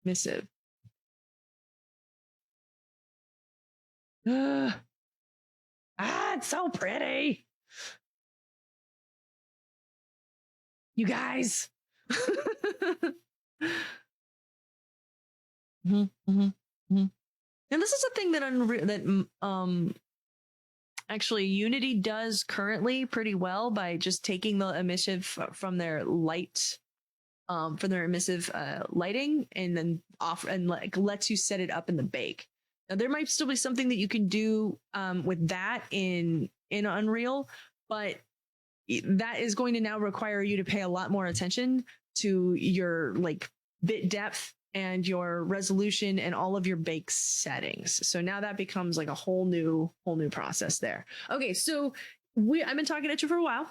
S1: missive. It's so pretty. You guys. And this is a thing that actually Unity does currently pretty well by just taking the emissive from their light, from their emissive lighting, and then off and lets you set it up in the bake. Now there might still be something that you can do with that in Unreal, but that is going to now require you to pay a lot more attention to your like bit depth and your resolution and all of your bake settings. So now that becomes like a whole new process there. Okay, so I've been talking at you for a while.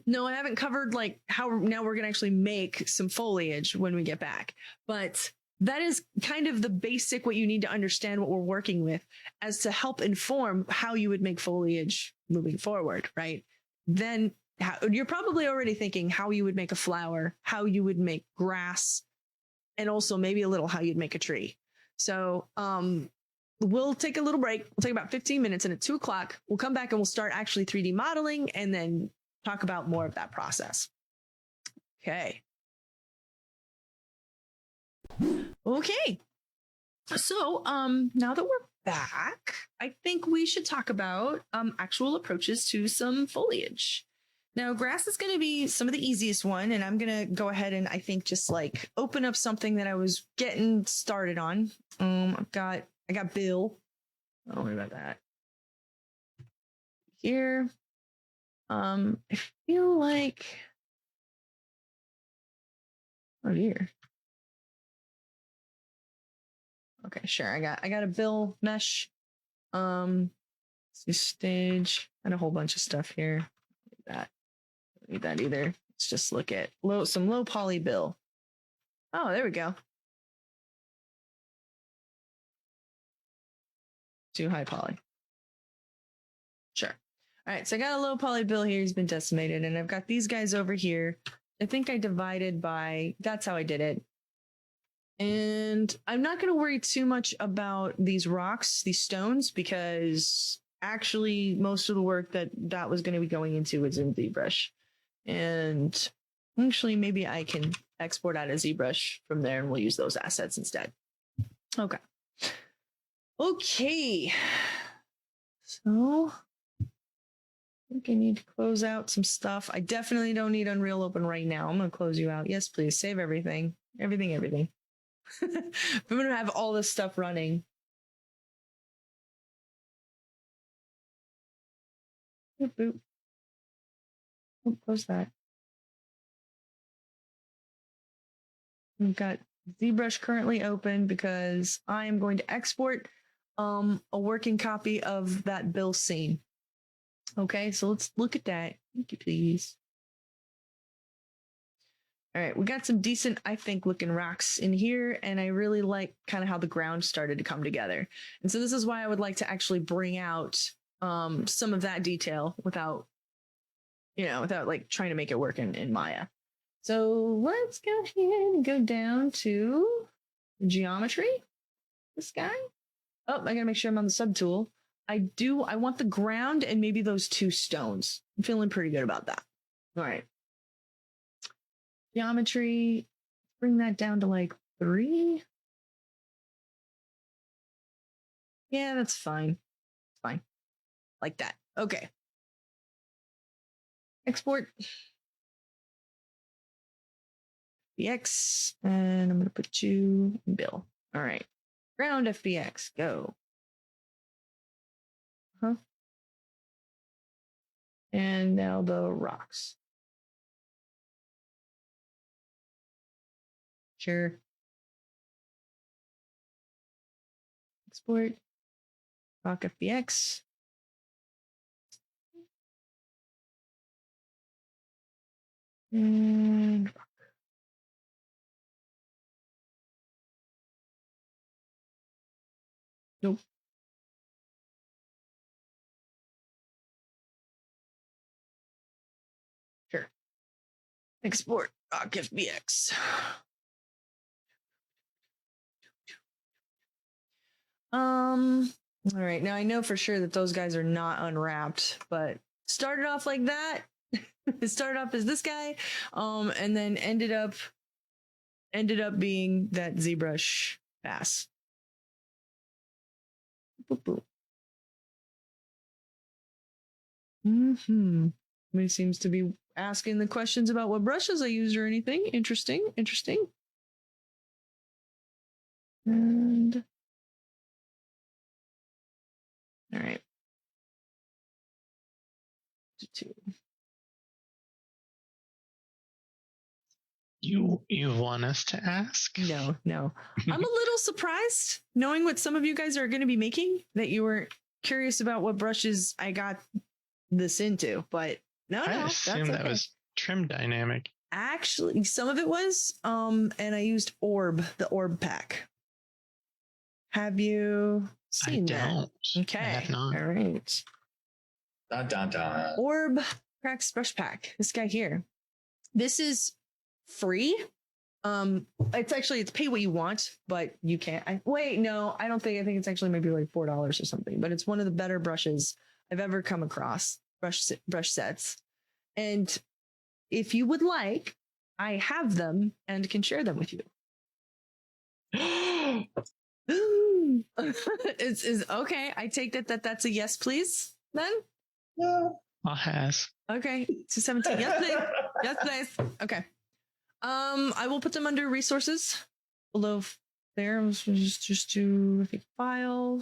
S1: No, I haven't covered like how now we're gonna actually make some foliage when we get back, but that is kind of the basic what you need to understand what we're working with as to help inform how you would make foliage moving forward, right? Then you're probably already thinking how you would make a flower, how you would make grass, and also maybe a little how you'd make a tree. So we'll take a little break. We'll take about 15 minutes, and at 2:00, we'll come back and we'll start actually 3D modeling and then talk about more of that process. Okay. Okay. So now that we're back, I think we should talk about actual approaches to some foliage. Now, grass is going to be some of the easiest one, and I'm going to go ahead and I think just like open up something that I was getting started on. I got Bill. Don't worry about that. Here. I feel like, oh dear. Okay, sure. I got a Bill mesh. Stage and a whole bunch of stuff here. Don't need that either. Let's just look at some low poly Bill. Oh, there we go. Too high poly. Sure. All right, so I got a low poly Bill here. He's been decimated, and I've got these guys over here. I think I divided by. That's how I did it. And I'm not going to worry too much about these rocks, these stones, because actually most of the work that was going to be going into was in ZBrush. And actually maybe I can export out a ZBrush from there and we'll use those assets instead. Okay. Okay. So I think I need to close out some stuff. I definitely don't need Unreal open right now. I'm going to close you out. Yes, please. Save everything. Everything. If I'm going to have all this stuff running. Boop, boop. Oh, close that. We've got ZBrush currently open because I am going to export a working copy of that Bill scene. Okay, so let's look at that. Thank you, please. All right, we got some decent, I think, looking rocks in here, and I really like kind of how the ground started to come together. And so this is why I would like to actually bring out some of that detail without like trying to make it work in Maya. So let's go ahead and go down to geometry. This guy. Oh, I gotta make sure I'm on the subtool. I want the ground and maybe those two stones. I'm feeling pretty good about that. All right. Geometry, bring that down to like 3. Yeah, that's fine. Fine. Like that. Okay. Export. FBX, and I'm going to put you in Bill. All right. Ground FBX, go. And now the rocks. Sure. Export. Rock FBX. And nope. Sure. Export rock FBX. All right. Now I know for sure that those guys are not unwrapped, but started off like that. It started off as this guy, and then ended up being that ZBrush pass. Boop, boop. Somebody seems to be asking the questions about what brushes I used or anything. Interesting. And all right.
S3: You want us to ask?
S1: No. I'm a little surprised knowing what some of you guys are going to be making that you were curious about what brushes I got this into, but no,
S3: I assume that was trim dynamic.
S1: Actually, some of it was, and I used the orb pack. Have you seen that? Okay. I have not. All right.
S2: Dun, dun, dun.
S1: Orb cracks brush pack. This guy here. This is free. It's pay what you want, but you can't. I think it's actually maybe like $4 or something, but it's one of the better brushes I've ever come across. Brush sets. And if you would like, I have them and can share them with you. Is okay. I take that's a yes, please. Then
S2: no,
S3: I'll has.
S1: Okay, 217. Yes, please. Yes, please. Okay. I will put them under resources below there. Just do I think file,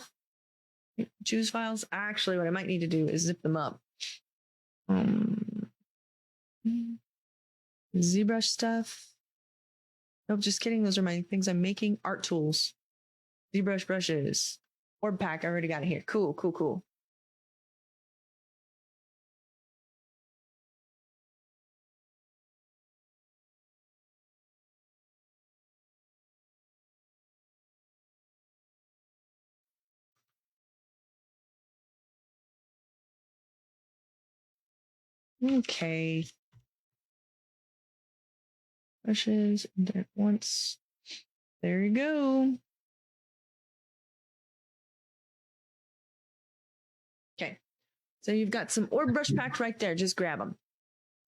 S1: choose files. Actually, what I might need to do is zip them up. ZBrush stuff. Nope, just kidding. Those are my things I'm making. Art tools. ZBrush brushes. Orb pack. I already got it here. Cool. Okay. Brushes at once. There you go. Okay. So you've got some orb brush packed right there. Just grab them.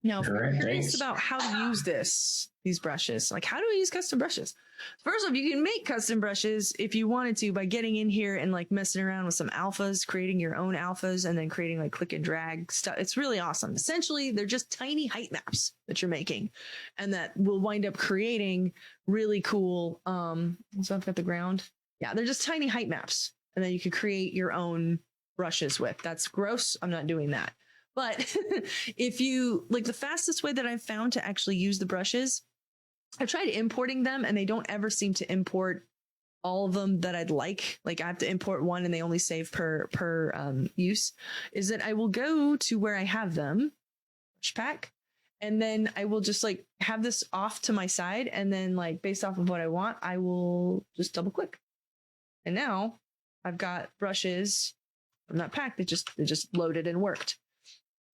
S1: Now, if you're curious about how to use these brushes, like how do I use custom brushes? First off, you can make custom brushes if you wanted to by getting in here and like messing around with some alphas, creating your own alphas, and then creating like click and drag stuff. It's really awesome. Essentially, they're just tiny height maps that you're making and that will wind up creating really cool. So I've got the ground. Yeah, they're just tiny height maps. And then you can create your own brushes with. That's gross. I'm not doing that. But if you like, the fastest way that I've found to actually use the brushes, I've tried importing them and they don't ever seem to import all of them that I'd like. Like I have to import one and they only save per use. Is that I will go to where I have them, brush pack, and then I will just like have this off to my side. And then like based off of what I want, I will just double click. And now I've got brushes from that pack that just loaded and worked.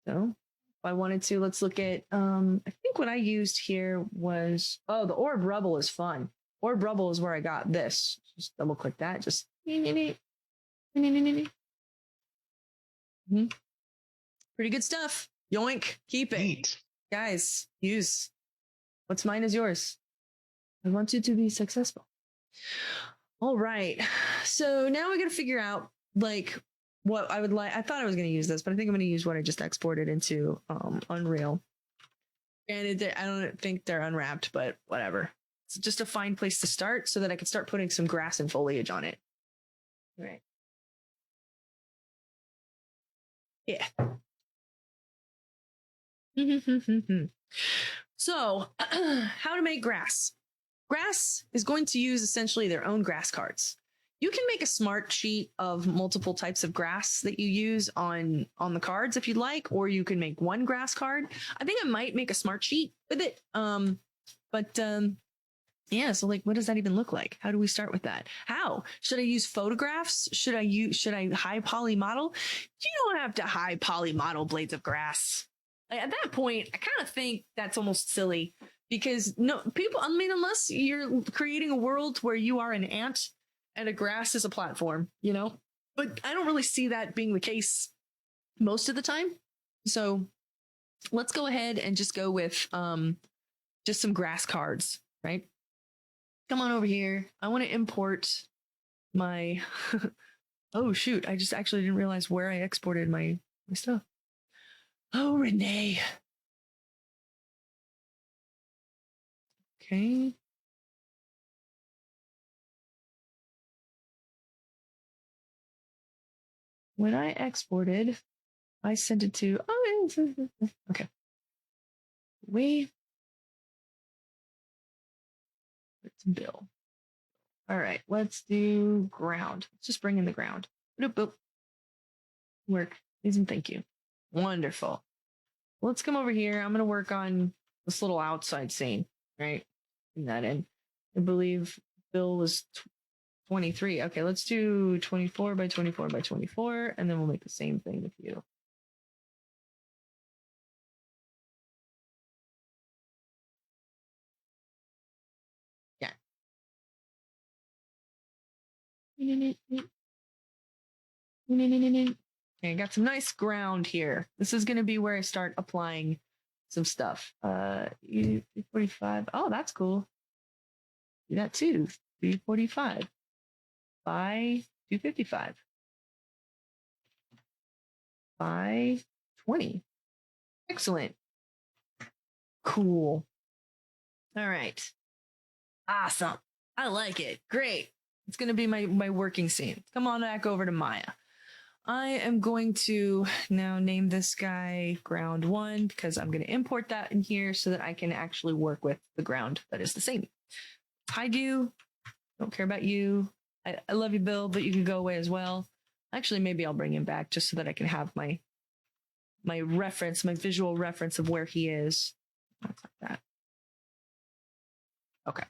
S1: So if I wanted to, let's look at, I think what I used here was, the Orb Rubble is fun. Orb Rubble is where I got this. Just double click that. Just pretty good stuff. Yoink. Keep it. Neat. Guys, use. What's mine is yours. I want you to be successful. All right. So now we got to figure out like what I would like. I thought I was going to use this, but I think I'm going to use what I just exported into Unreal. And I don't think they're unwrapped, but whatever. It's just a fine place to start so that I can start putting some grass and foliage on it. All right. Yeah. So how to make grass. Grass is going to use essentially their own grass cards. You can make a smart sheet of multiple types of grass that you use on the cards if you'd like, or you can make one grass card. I think I might make a smart sheet with it. Yeah, so like what does that even look like? How do we start with that? How? Should I use photographs? Should I high poly model? You don't have to high poly model blades of grass. Like, at that point, I kind of think that's almost silly because no people, I mean, unless you're creating a world where you are an ant and a grass is a platform, you know? But I don't really see that being the case most of the time. So let's go ahead and just go with just some grass cards, right? Come on over here. I want to import my oh shoot, I just actually didn't realize where I exported my stuff. Oh, Renee. Okay. When I exported, I sent it to okay. Wait. It's Bill. All right, let's do ground. Let's just bring in the ground. Boop, boop. Work. Please and thank you. Wonderful. Let's come over here. I'm going to work on this little outside scene, right? Bring that in. I believe Bill was 23. Okay, let's do 24 by 24 by 24, and then we'll make the same thing with you. Yeah. Okay, I got some nice ground here. This is going to be where I start applying some stuff. 45. Oh, that's cool. Do that too. 345 by 255 by 20. Excellent. Cool. All right. Awesome. I like it. Great. It's going to be my working scene. Come on back over to Maya. I am going to now name this guy ground 1 because I'm going to import that in here so that I can actually work with the ground that is the same. Hide you. Don't care about you. I love you, Bill, but you can go away as well. Actually, maybe I'll bring him back just so that I can have my reference, my visual reference of where he is. Like that. Okay.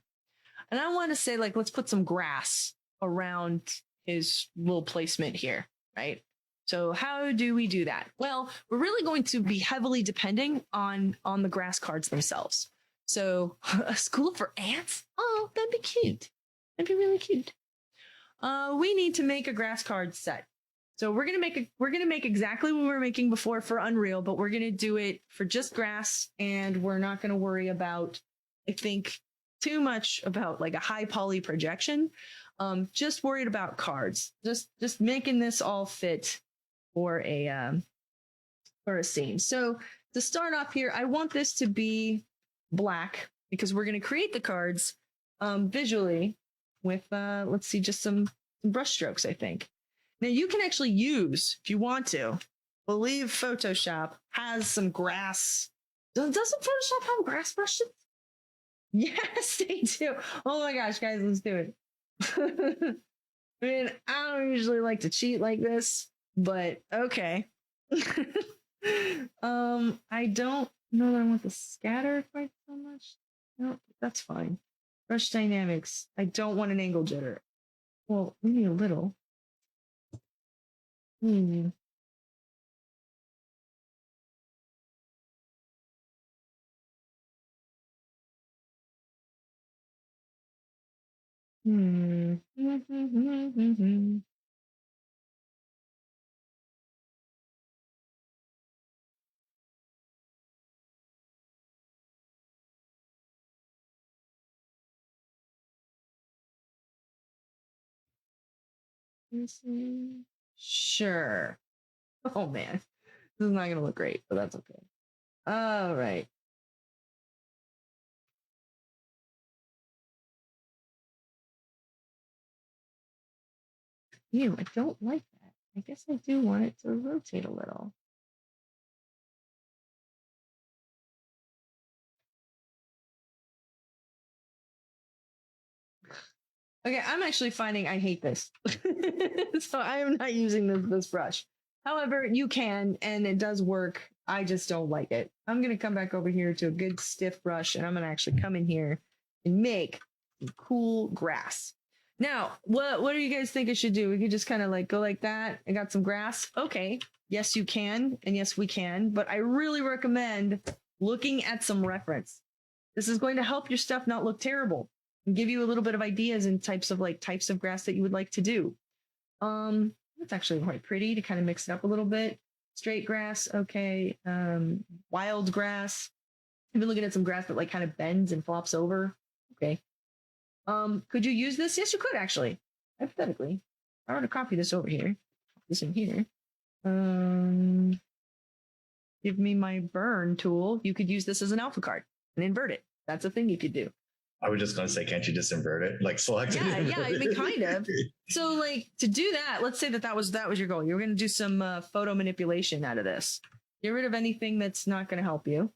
S1: And I want to say, like, let's put some grass around his little placement here, right? So how do we do that? Well, we're really going to be heavily depending on the grass cards themselves. So a school for ants? Oh, that'd be cute. That'd be really cute. We need to make a grass card set. So we're gonna make exactly what we were making before for Unreal, but we're gonna do it for just grass, and we're not gonna worry about, I think, too much about like a high poly projection. Just worried about cards. Just making this all fit for a scene. So to start off here, I want this to be black because we're gonna create the cards visually with let's see, just some brush strokes, I think. Now you can actually use, if you want to, believe Photoshop has some grass. Doesn't Photoshop have grass brushes? Yes, they do. Oh my gosh, guys, let's do it. I mean, I don't usually like to cheat like this, but okay. I don't know that I want the scatter quite so much. No, that's fine. Brush dynamics. I don't want an angle jitter. Well, maybe a little. Hmm. Hmm. Sure. Oh man, this is not gonna look great, but that's okay. All right. Ew, I don't like that. I guess I do want it to rotate a little. Okay, I'm actually finding I hate this. So I am not using this brush. However, you can, and it does work. I just don't like it. I'm going to come back over here to a good stiff brush, and I'm going to actually come in here and make some cool grass. Now, what do you guys think I should do? We could just kind of like go like that. I got some grass. Okay. Yes, you can. And yes, we can. But I really recommend looking at some reference. This is going to help your stuff not look terrible and give you a little bit of ideas and types of grass that you would like to do. That's actually quite pretty to kind of mix it up a little bit. Straight grass. Okay. Wild grass. I've been looking at some grass that like kind of bends and flops over. Okay. Could you use this? Yes, you could actually. Hypothetically. I want to copy this over here. This in here. Give me my burn tool. You could use this as an alpha card and invert it. That's a thing you could do.
S2: I was just going to say, can't you just invert it? Like select it?
S1: Yeah, I mean, kind of. So like to do that, let's say that was your goal. You're going to do some photo manipulation out of this. Get rid of anything that's not going to help you.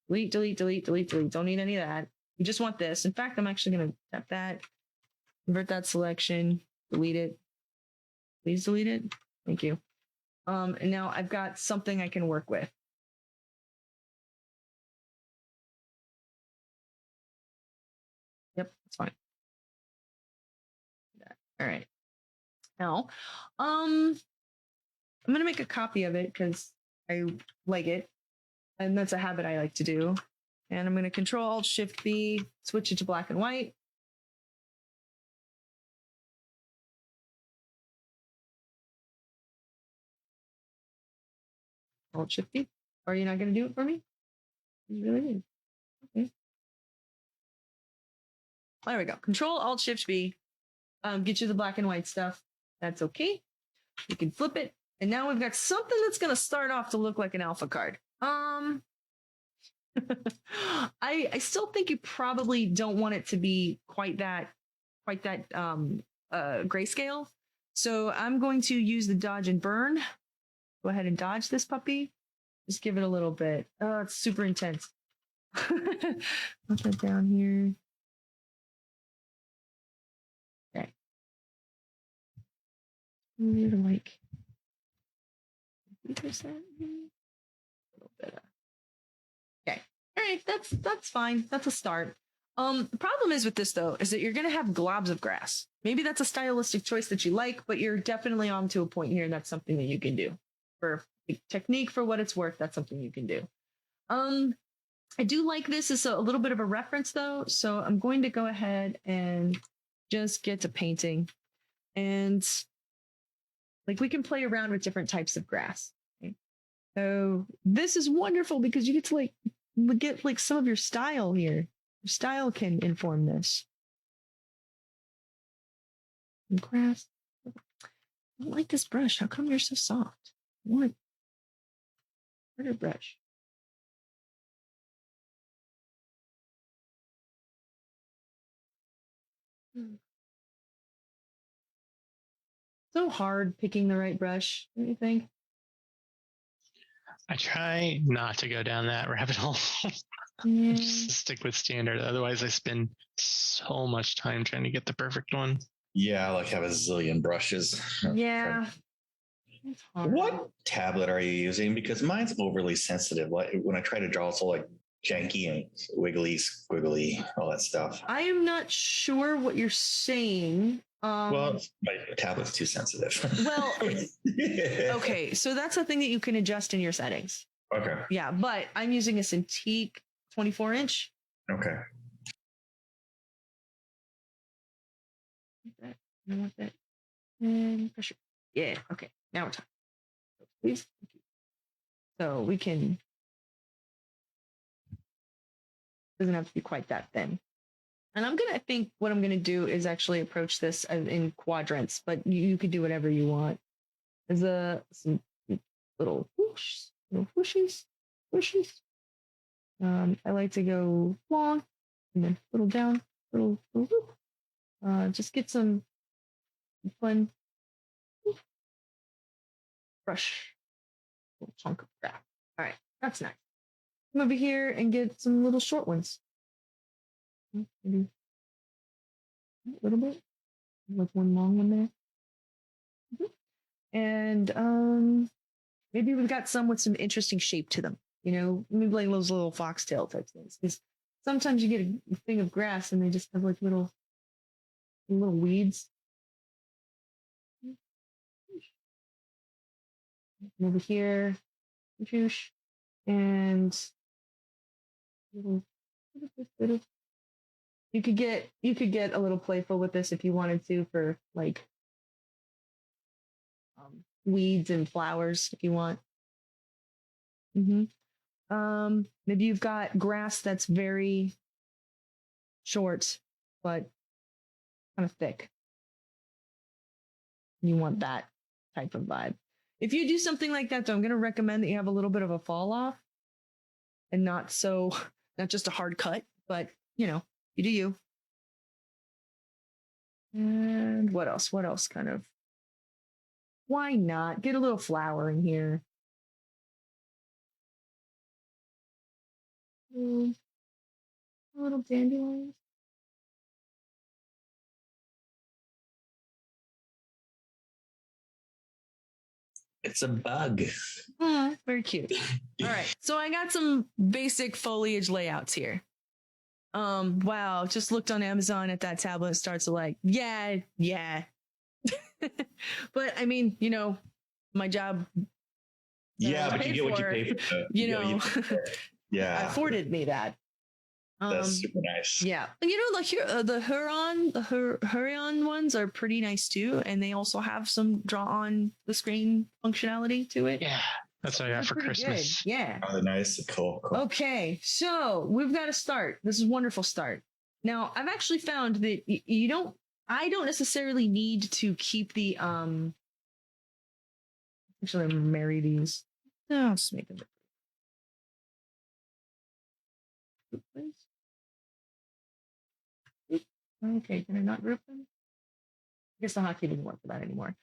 S1: Delete, delete, delete, delete, delete. Don't need any of that. You just want this. In fact, I'm actually going to tap that, invert that selection, delete it. Please delete it. Thank you. And now I've got something I can work with. Yep, that's fine. All right. Now, I'm going to make a copy of it because I like it. And that's a habit I like to do. And I'm going to Control-Alt-Shift-B, switch it to black and white. Alt-Shift-B. Are you not going to do it for me? You really did. Okay. There we go. Control-Alt-Shift-B. Get you the black and white stuff. That's okay. You can flip it. And now we've got something that's going to start off to look like an alpha card. I still think you probably don't want it to be quite that grayscale. So I'm going to use the dodge and burn. Go ahead and dodge this puppy. Just give it a little bit. Oh, it's super intense. Put that down here. Okay. Like 50%. A little bit of. Okay. All right, that's fine. That's a start. The problem is with this though, is that you're gonna have globs of grass. Maybe that's a stylistic choice that you like, but you're definitely on to a point here, and that's something that you can do. For technique, for what it's worth, that's something you can do. I do like this as a little bit of a reference though, so I'm going to go ahead and just get to painting, and like we can play around with different types of grass. Okay? So this is wonderful because you get to get like some of your style here. Your style can inform this. And grass. I don't like this brush. How come you're so soft? What? Harder brush. So hard picking the right brush, don't you think?
S3: I try not to go down that rabbit hole.
S1: Yeah.
S3: Just stick with standard. Otherwise, I spend so much time trying to get the perfect one.
S2: Yeah, I like have a zillion brushes.
S1: Yeah.
S2: What tablet are you using? Because mine's overly sensitive. Like when I try to draw, it's all like janky and wiggly, squiggly, all that stuff.
S1: I am not sure what you're saying.
S2: Well, my tablet's too sensitive.
S1: Well, okay. So that's a thing that you can adjust in your settings.
S2: Okay.
S1: Yeah, but I'm using a Cintiq 24-inch.
S2: Okay.
S1: I want that. And pressure. Yeah. Okay. Now we're talking. Please. So we can. Doesn't have to be quite that thin. And I think what I'm gonna do is actually approach this in quadrants, but you could do whatever you want. There's some little whoosh, little whooshies, whooshies. I like to go long and then little down, little whoop. Just get some fun brush, little chunk of crap. All right, that's nice. Come over here and get some little short ones. Maybe a little bit, like one long one there. And maybe we've got some with some interesting shape to them. You know, maybe like those little foxtail type things. Because sometimes you get a thing of grass and they just have like little weeds. Over here, and you could get a little playful with this if you wanted to for like weeds and flowers if you want. Maybe you've got grass that's very short but kind of thick. You want that type of vibe. If you do something like that, though, I'm going to recommend that you have a little bit of a fall off and not just a hard cut, but you know, you do you. And what else? What else kind of? Why not get a little flower in here? A little dandelions.
S2: It's a bug.
S1: Very cute. All right. So I got some basic foliage layouts here. Wow. Just looked on Amazon at that tablet. It starts to like, yeah. But I mean, you know, my job.
S2: Yeah, but you get what you pay for.
S1: You know,
S2: yeah,
S1: afforded me that.
S2: That's super nice.
S1: Yeah, you know, the Huron ones are pretty nice too, and they also have some draw on the screen functionality to it.
S3: Yeah, that's what I got for Christmas.
S1: Good. Yeah.
S2: Oh, nice. Cool.
S1: Okay, so we've got to start. This is a wonderful start. Now, I've actually found that I don't necessarily need to keep the Actually, I'm gonna marry these. No, I'll just make them. Okay, can I not group them? I guess the hotkey didn't work for that anymore.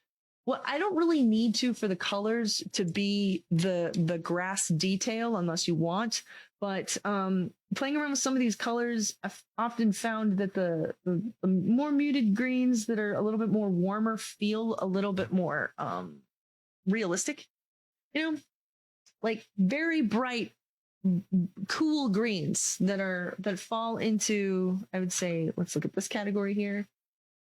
S1: Well, I don't really need to for the colors to be the grass detail unless you want. But playing around with some of these colors, I've often found that the more muted greens that are a little bit more warmer feel a little bit more realistic. You know, like very bright, cool greens that fall into, I would say, let's look at this category here.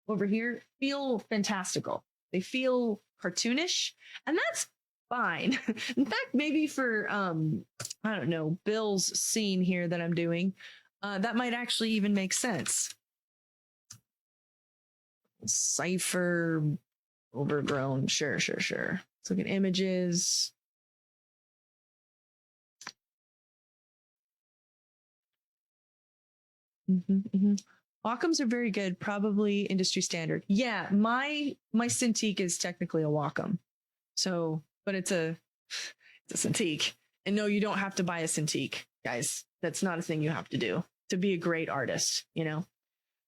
S1: Over here, feel fantastical. They feel cartoonish, and that's fine. In fact, maybe for I don't know, Bill's scene here that I'm doing, that might actually even make sense. Cipher, overgrown, sure. Let's look at images. Wacom's are very good, probably industry standard. Yeah, my Cintiq is technically a Wacom. So, but it's a Cintiq. And no, you don't have to buy a Cintiq, guys. That's not a thing you have to do to be a great artist, you know?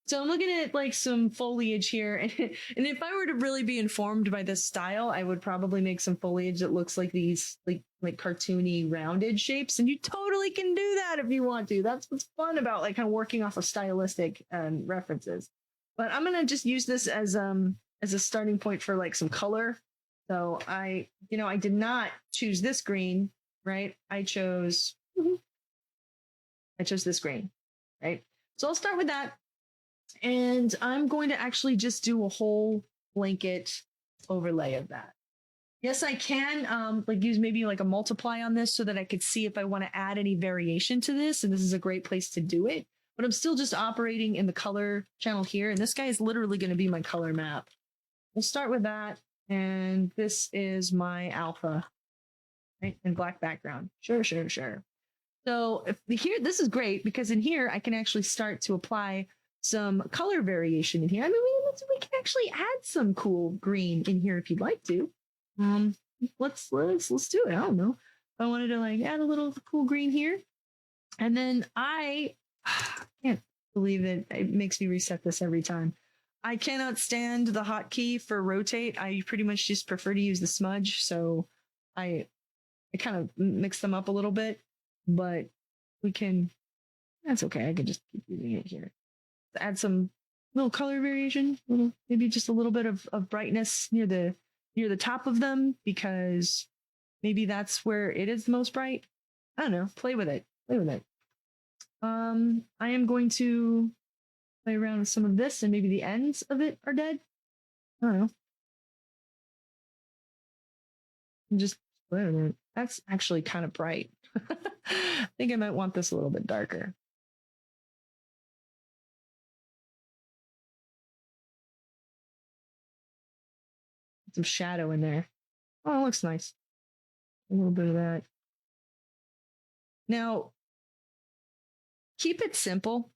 S1: So I'm looking at like some foliage here. And if I were to really be informed by this style, I would probably make some foliage that looks like these like cartoony rounded shapes. And you totally can do that if you want to. That's what's fun about like kind of working off of stylistic references. But I'm going to just use this as a starting point for like some color. So I did not choose this green, right? I chose this green, right? So I'll start with that. And I'm going to actually just do a whole blanket overlay of that. Yes, I can like use maybe like a multiply on this so that I could see if I want to add any variation to this. And this is a great place to do it. But I'm still just operating in the color channel here. And this guy is literally going to be my color map. We'll start with that. And this is my alpha, right? And black background. Sure. So this is great because in here I can actually start to apply some color variation in here. I mean, we can actually add some cool green in here if you'd like to. Let's do it. I don't know. If I wanted to like add a little cool green here. And then I can't believe it makes me reset this every time. I cannot stand the hotkey for rotate. I pretty much just prefer to use the smudge. So I kind of mix them up a little bit, but that's okay. I can just keep using it here. Add some little color variation, maybe just a little bit of brightness near the top of them, because maybe that's where it is the most bright. I don't know. Play with it. Play with it. I am going to play around with some of this, and maybe the ends of it are dead. I don't know. And just play with it. That's actually kind of bright. I think I might want this a little bit darker. Some shadow in there. Oh, it looks nice. A little bit of that. Now, keep it simple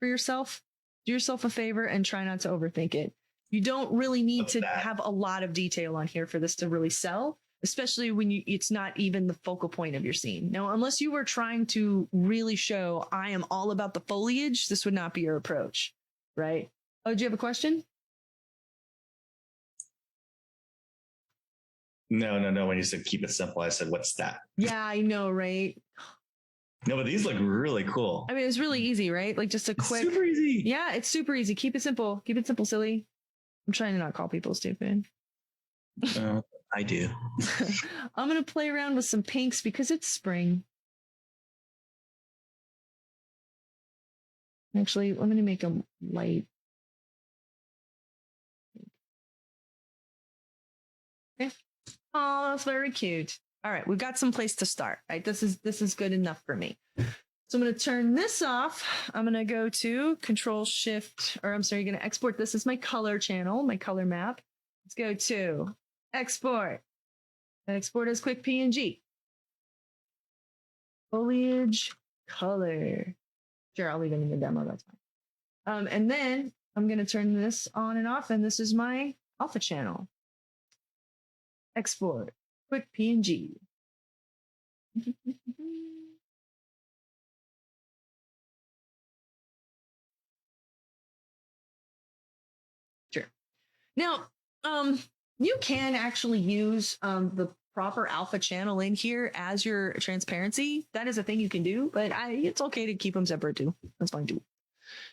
S1: for yourself. Do yourself a favor and try not to overthink it. You don't really need to have a lot of detail on here for this to really sell, especially when it's not even the focal point of your scene. Now, unless you were trying to really show I am all about the foliage, this would not be your approach, right? Oh, do you have a question?
S2: No. When you said keep it simple, I said, what's that?
S1: Yeah, I know, right?
S2: No, but these look really cool.
S1: I mean, it's really easy, right? Like just a quick.
S2: Super easy.
S1: Yeah, it's super easy. Keep it simple. Keep it simple, silly. I'm trying to not call people stupid.
S2: I do.
S1: I'm going to play around with some pinks because it's spring. Actually, I'm going to make them light. Okay. Oh, that's very cute. All right, we've got some place to start, right? This is good enough for me. So I'm going to turn this off. I'm going to go to Control Shift, or I'm sorry, going to export this as my color channel, my color map. Let's go to Export. Export as quick PNG. Foliage color. Sure, I'll leave it in the demo. That's fine. And then I'm going to turn this on and off, and this is my alpha channel. Export. Quick PNG. Sure. Now, you can actually use the proper alpha channel in here as your transparency. That is a thing you can do, but it's okay to keep them separate too. That's fine too.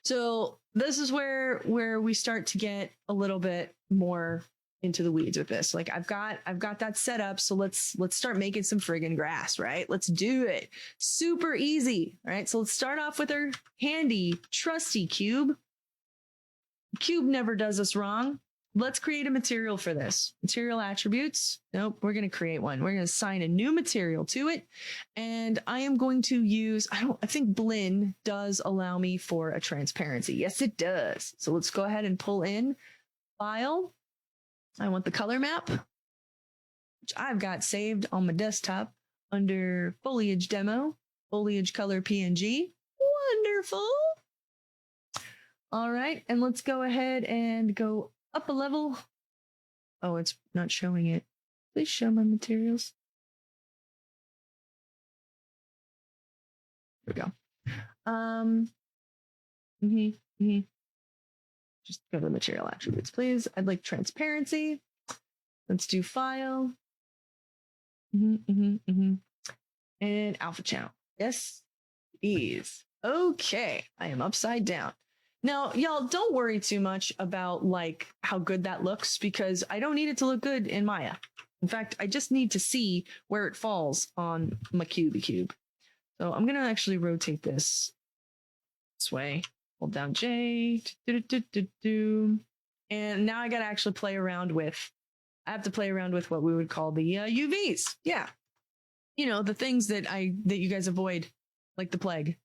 S1: So this is where we start to get a little bit more into the weeds with this. Like I've got that set up. So let's start making some friggin' grass, right? Let's do it. Super easy. All right. So let's start off with our handy, trusty cube. Cube never does us wrong. Let's create a material for this. Material attributes. Nope, we're going to create one. We're going to assign a new material to it. And I am going to use, I think Blinn does allow me for a transparency. Yes, it does. So let's go ahead and pull in File. I want the color map, which I've got saved on my desktop under Foliage Demo, Foliage Color PNG. Wonderful. All right, and let's go ahead and go up a level. Oh, it's not showing it. Please show my materials. There we go. Just go to the material attributes, please. I'd like transparency. Let's do file. And alpha channel. Yes, please. Okay, I am upside down. Now, y'all, don't worry too much about like how good that looks, because I don't need it to look good in Maya. In fact, I just need to see where it falls on my cube. So I'm going to actually rotate this way. Hold down J. And now I got to actually play around with, I have to play around with what we would call the UVs. Yeah. You know, the things that you guys avoid like the plague.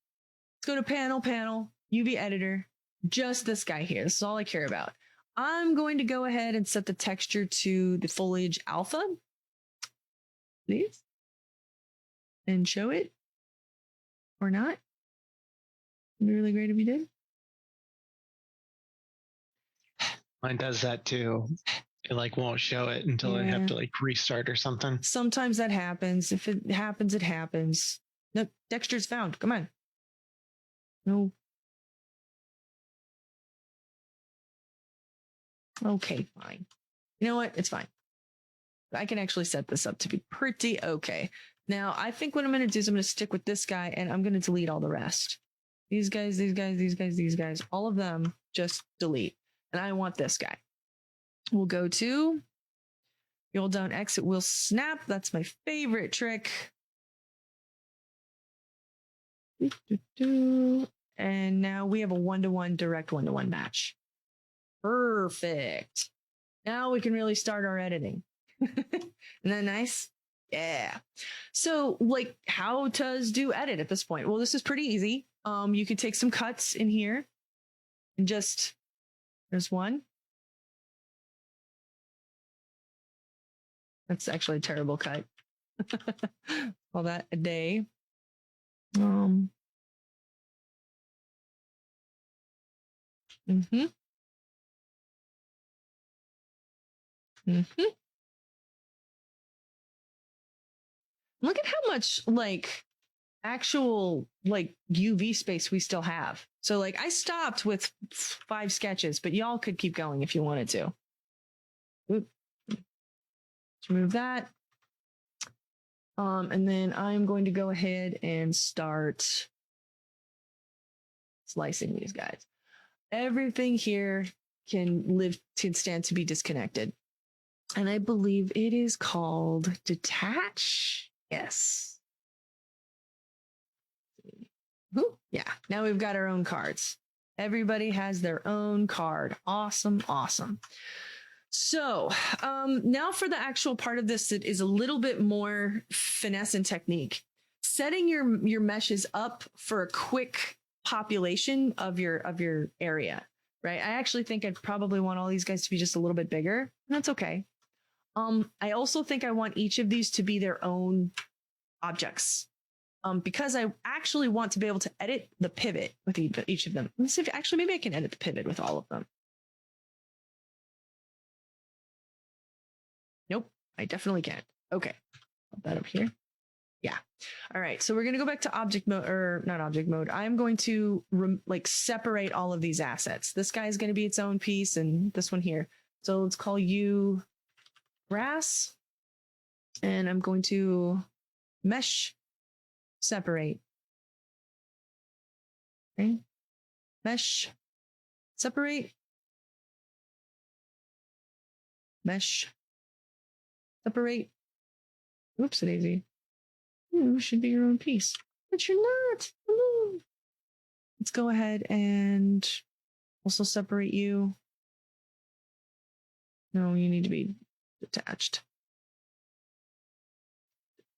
S1: Let's go to panel, UV editor. Just this guy here. This is all I care about. I'm going to go ahead and set the texture to the foliage alpha, please, and show it or not. It'd be really great if you did.
S3: Mine does that too. It like won't show it until I have to like restart or something.
S1: Sometimes that happens. If it happens, it happens. No, texture's found. Come on. No. Okay, fine. You know what? It's fine. I can actually set this up to be pretty okay. Now, I think what I'm going to do is I'm going to stick with this guy and I'm going to delete all the rest. These guys, all of them, just delete. And I want this guy. We'll go to, you hold down X, it will snap. That's my favorite trick. And now we have a one-to-one direct one-to-one match. Perfect. Now we can really start our editing. Isn't that nice? Yeah. So like how does do edit at this point? Well, this is pretty easy. You could take some cuts in here and just, there's one. That's actually a terrible cut. Call that a day. Mm-hmm. Mm-hmm. Look at how much like actual like UV space we still have. So like I stopped with 5 sketches, but y'all could keep going if you wanted to. Oop. Let's remove that. And then I'm going to go ahead and start slicing these guys. Everything here can stand to be disconnected. And I believe it is called detach. Yes. Ooh, yeah. Now we've got our own cards. Everybody has their own card. Awesome. Awesome. So now for the actual part of this that is a little bit more finesse and technique. Setting your meshes up for a quick population of your area, right? I actually think I'd probably want all these guys to be just a little bit bigger. That's okay. I also think I want each of these to be their own objects. Because I actually want to be able to edit the pivot with each of them. Let's see if actually maybe I can edit the pivot with all of them. Nope, I definitely can't. Okay, put that up here. Yeah. All right, so we're going to go back to object mode, or not object mode. I'm going to like separate all of these assets. This guy is going to be its own piece and this one here. So let's call you grass. And I'm going to mesh separate. Okay. Mesh separate. Mesh separate. Whoops, daisy. You should be your own piece, but you're not. Ooh. Let's go ahead and also separate you. No, you need to be detached.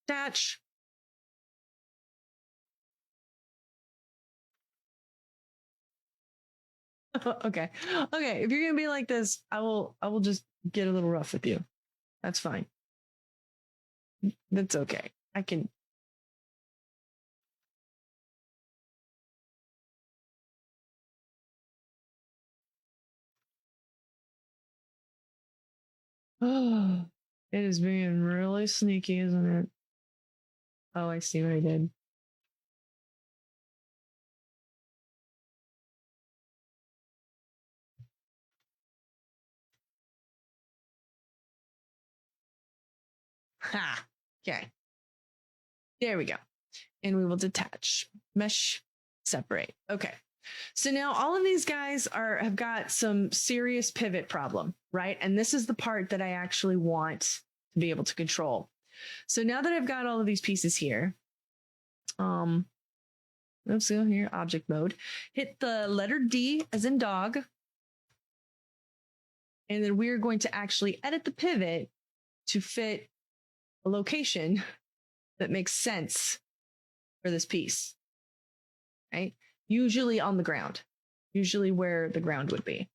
S1: Detach. Okay. Okay. If you're gonna be like this, I will just get a little rough with you. That's fine. That's okay. I can. Oh, it is being really sneaky, isn't it? Oh, I see what I did. Ha. Okay. There we go. And we will detach, mesh, separate. Okay. So now all of these guys have got some serious pivot problem, right? And this is the part that I actually want to be able to control. So now that I've got all of these pieces here, let's go here, object mode, hit the letter D as in dog. And then we're going to actually edit the pivot to fit a location that makes sense for this piece, right? Usually on the ground, usually where the ground would be.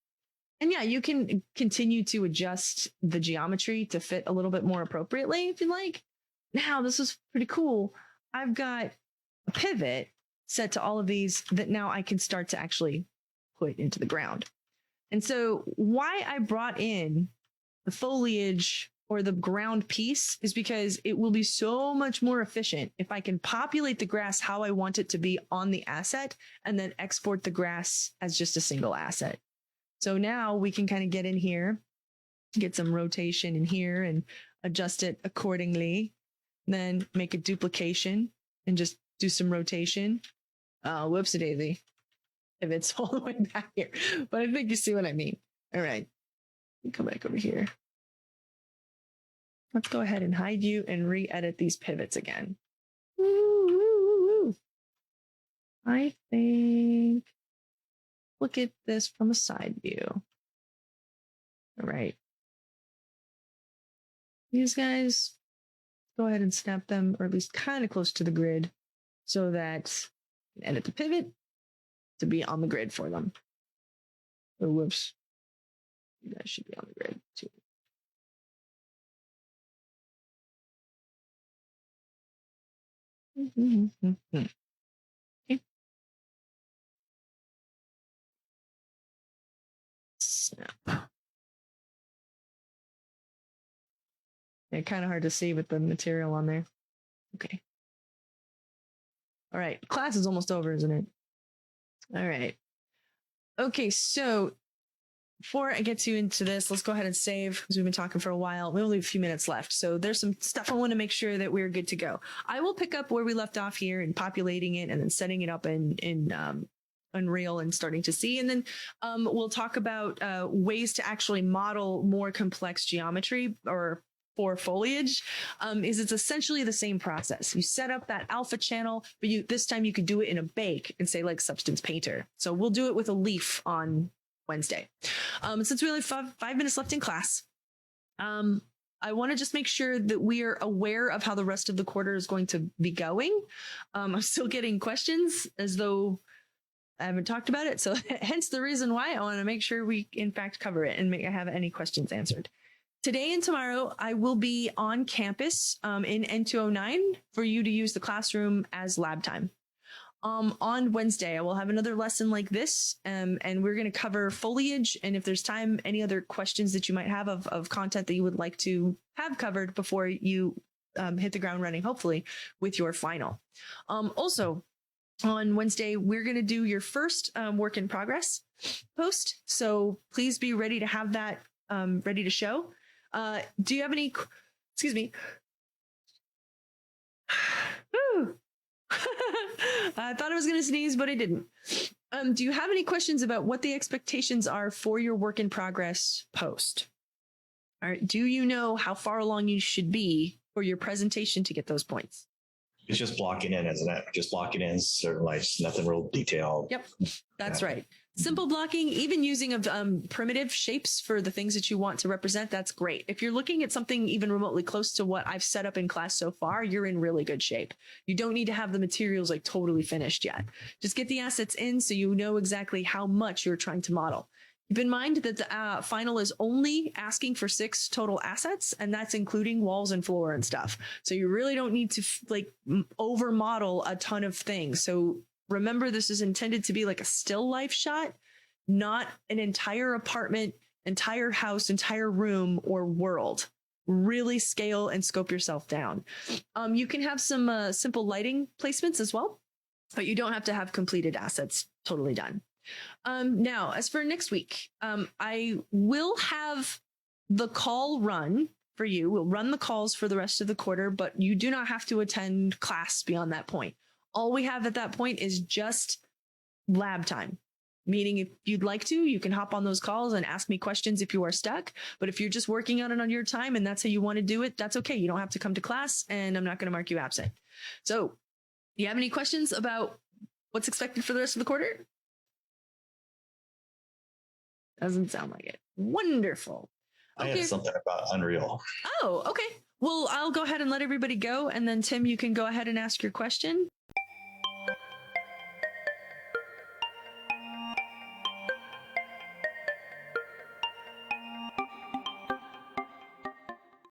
S1: And yeah, you can continue to adjust the geometry to fit a little bit more appropriately if you like. Now, this is pretty cool. I've got a pivot set to all of these that now I can start to actually put into the ground. And so why I brought in the foliage or the ground piece is because it will be so much more efficient if I can populate the grass how I want it to be on the asset and then export the grass as just a single asset. So now we can kind of get in here, get some rotation in here and adjust it accordingly. Then make a duplication and just do some rotation. Oh, whoopsie daisy. pivots all the way back here, but I think you see what I mean. All right. Come back over here. Let's go ahead and hide you and re-edit these pivots again. Woo. I think, look at this from a side view. All right. These guys, go ahead and snap them, or at least kind of close to the grid, so that you can edit the pivot to be on the grid for them. Oh, whoops. You guys should be on the grid too. Okay. Snap. Yeah, kind of hard to see with the material on there. Okay. All right. Class is almost over, isn't it? All right. Okay, so before I get you into this, let's go ahead and save because we've been talking for a while. We only have a few minutes left. So there's some stuff I want to make sure that we're good to go. I will pick up where we left off here and populating it and then setting it up in Unreal and starting to see. And then we'll talk about ways to actually model more complex geometry or for foliage. Is it's essentially the same process. You set up that alpha channel, but this time you could do it in a bake and say like Substance Painter. So we'll do it with a leaf on Wednesday. Since we only have 5 minutes left in class, I want to just make sure that we are aware of how the rest of the quarter is going to be going. I'm still getting questions as though I haven't talked about it. So hence the reason why I want to make sure we in fact cover it and have any questions answered. Today and tomorrow, I will be on campus in N209 for you to use the classroom as lab time. On Wednesday, I will have another lesson like this, and we're going to cover foliage. And if there's time, any other questions that you might have of content that you would like to have covered before you hit the ground running, hopefully, with your final. Also, on Wednesday, we're going to do your first work in progress post. So please be ready to have that ready to show. Do you have any, excuse me. I thought I was going to sneeze, but I didn't. Do you have any questions about what the expectations are for your work in progress post? All right. Do you know how far along you should be for your presentation to get those points?
S2: It's just blocking in, isn't it? Just blocking in certain lights, nothing real detailed.
S1: Yep, that's right. Simple blocking, even using of primitive shapes for the things that you want to represent, that's great. If you're looking at something even remotely close to what I've set up in class so far, you're in really good shape. You don't need to have the materials like totally finished yet. Just get the assets in so you know exactly how much you're trying to model. Keep in mind that the final is only asking for 6 total assets, and that's including walls and floor and stuff. So you really don't need to over model a ton of things. So remember, this is intended to be like a still life shot, not an entire apartment, entire house, entire room, or world. Really scale and scope yourself down. You can have some simple lighting placements as well, but you don't have to have completed assets totally done. Now, as for next week, I will have the call run for you. We'll run the calls for the rest of the quarter, but you do not have to attend class beyond that point. All we have at that point is just lab time, meaning if you'd like to, you can hop on those calls and ask me questions if you are stuck. But if you're just working on it on your time and that's how you want to do it, that's okay. You don't have to come to class and I'm not going to mark you absent. So do you have any questions about what's expected for the rest of the quarter? Doesn't sound like it. Wonderful.
S2: I had something about Unreal.
S1: Oh, okay. Well, I'll go ahead and let everybody go. And then Tim, you can go ahead and ask your question.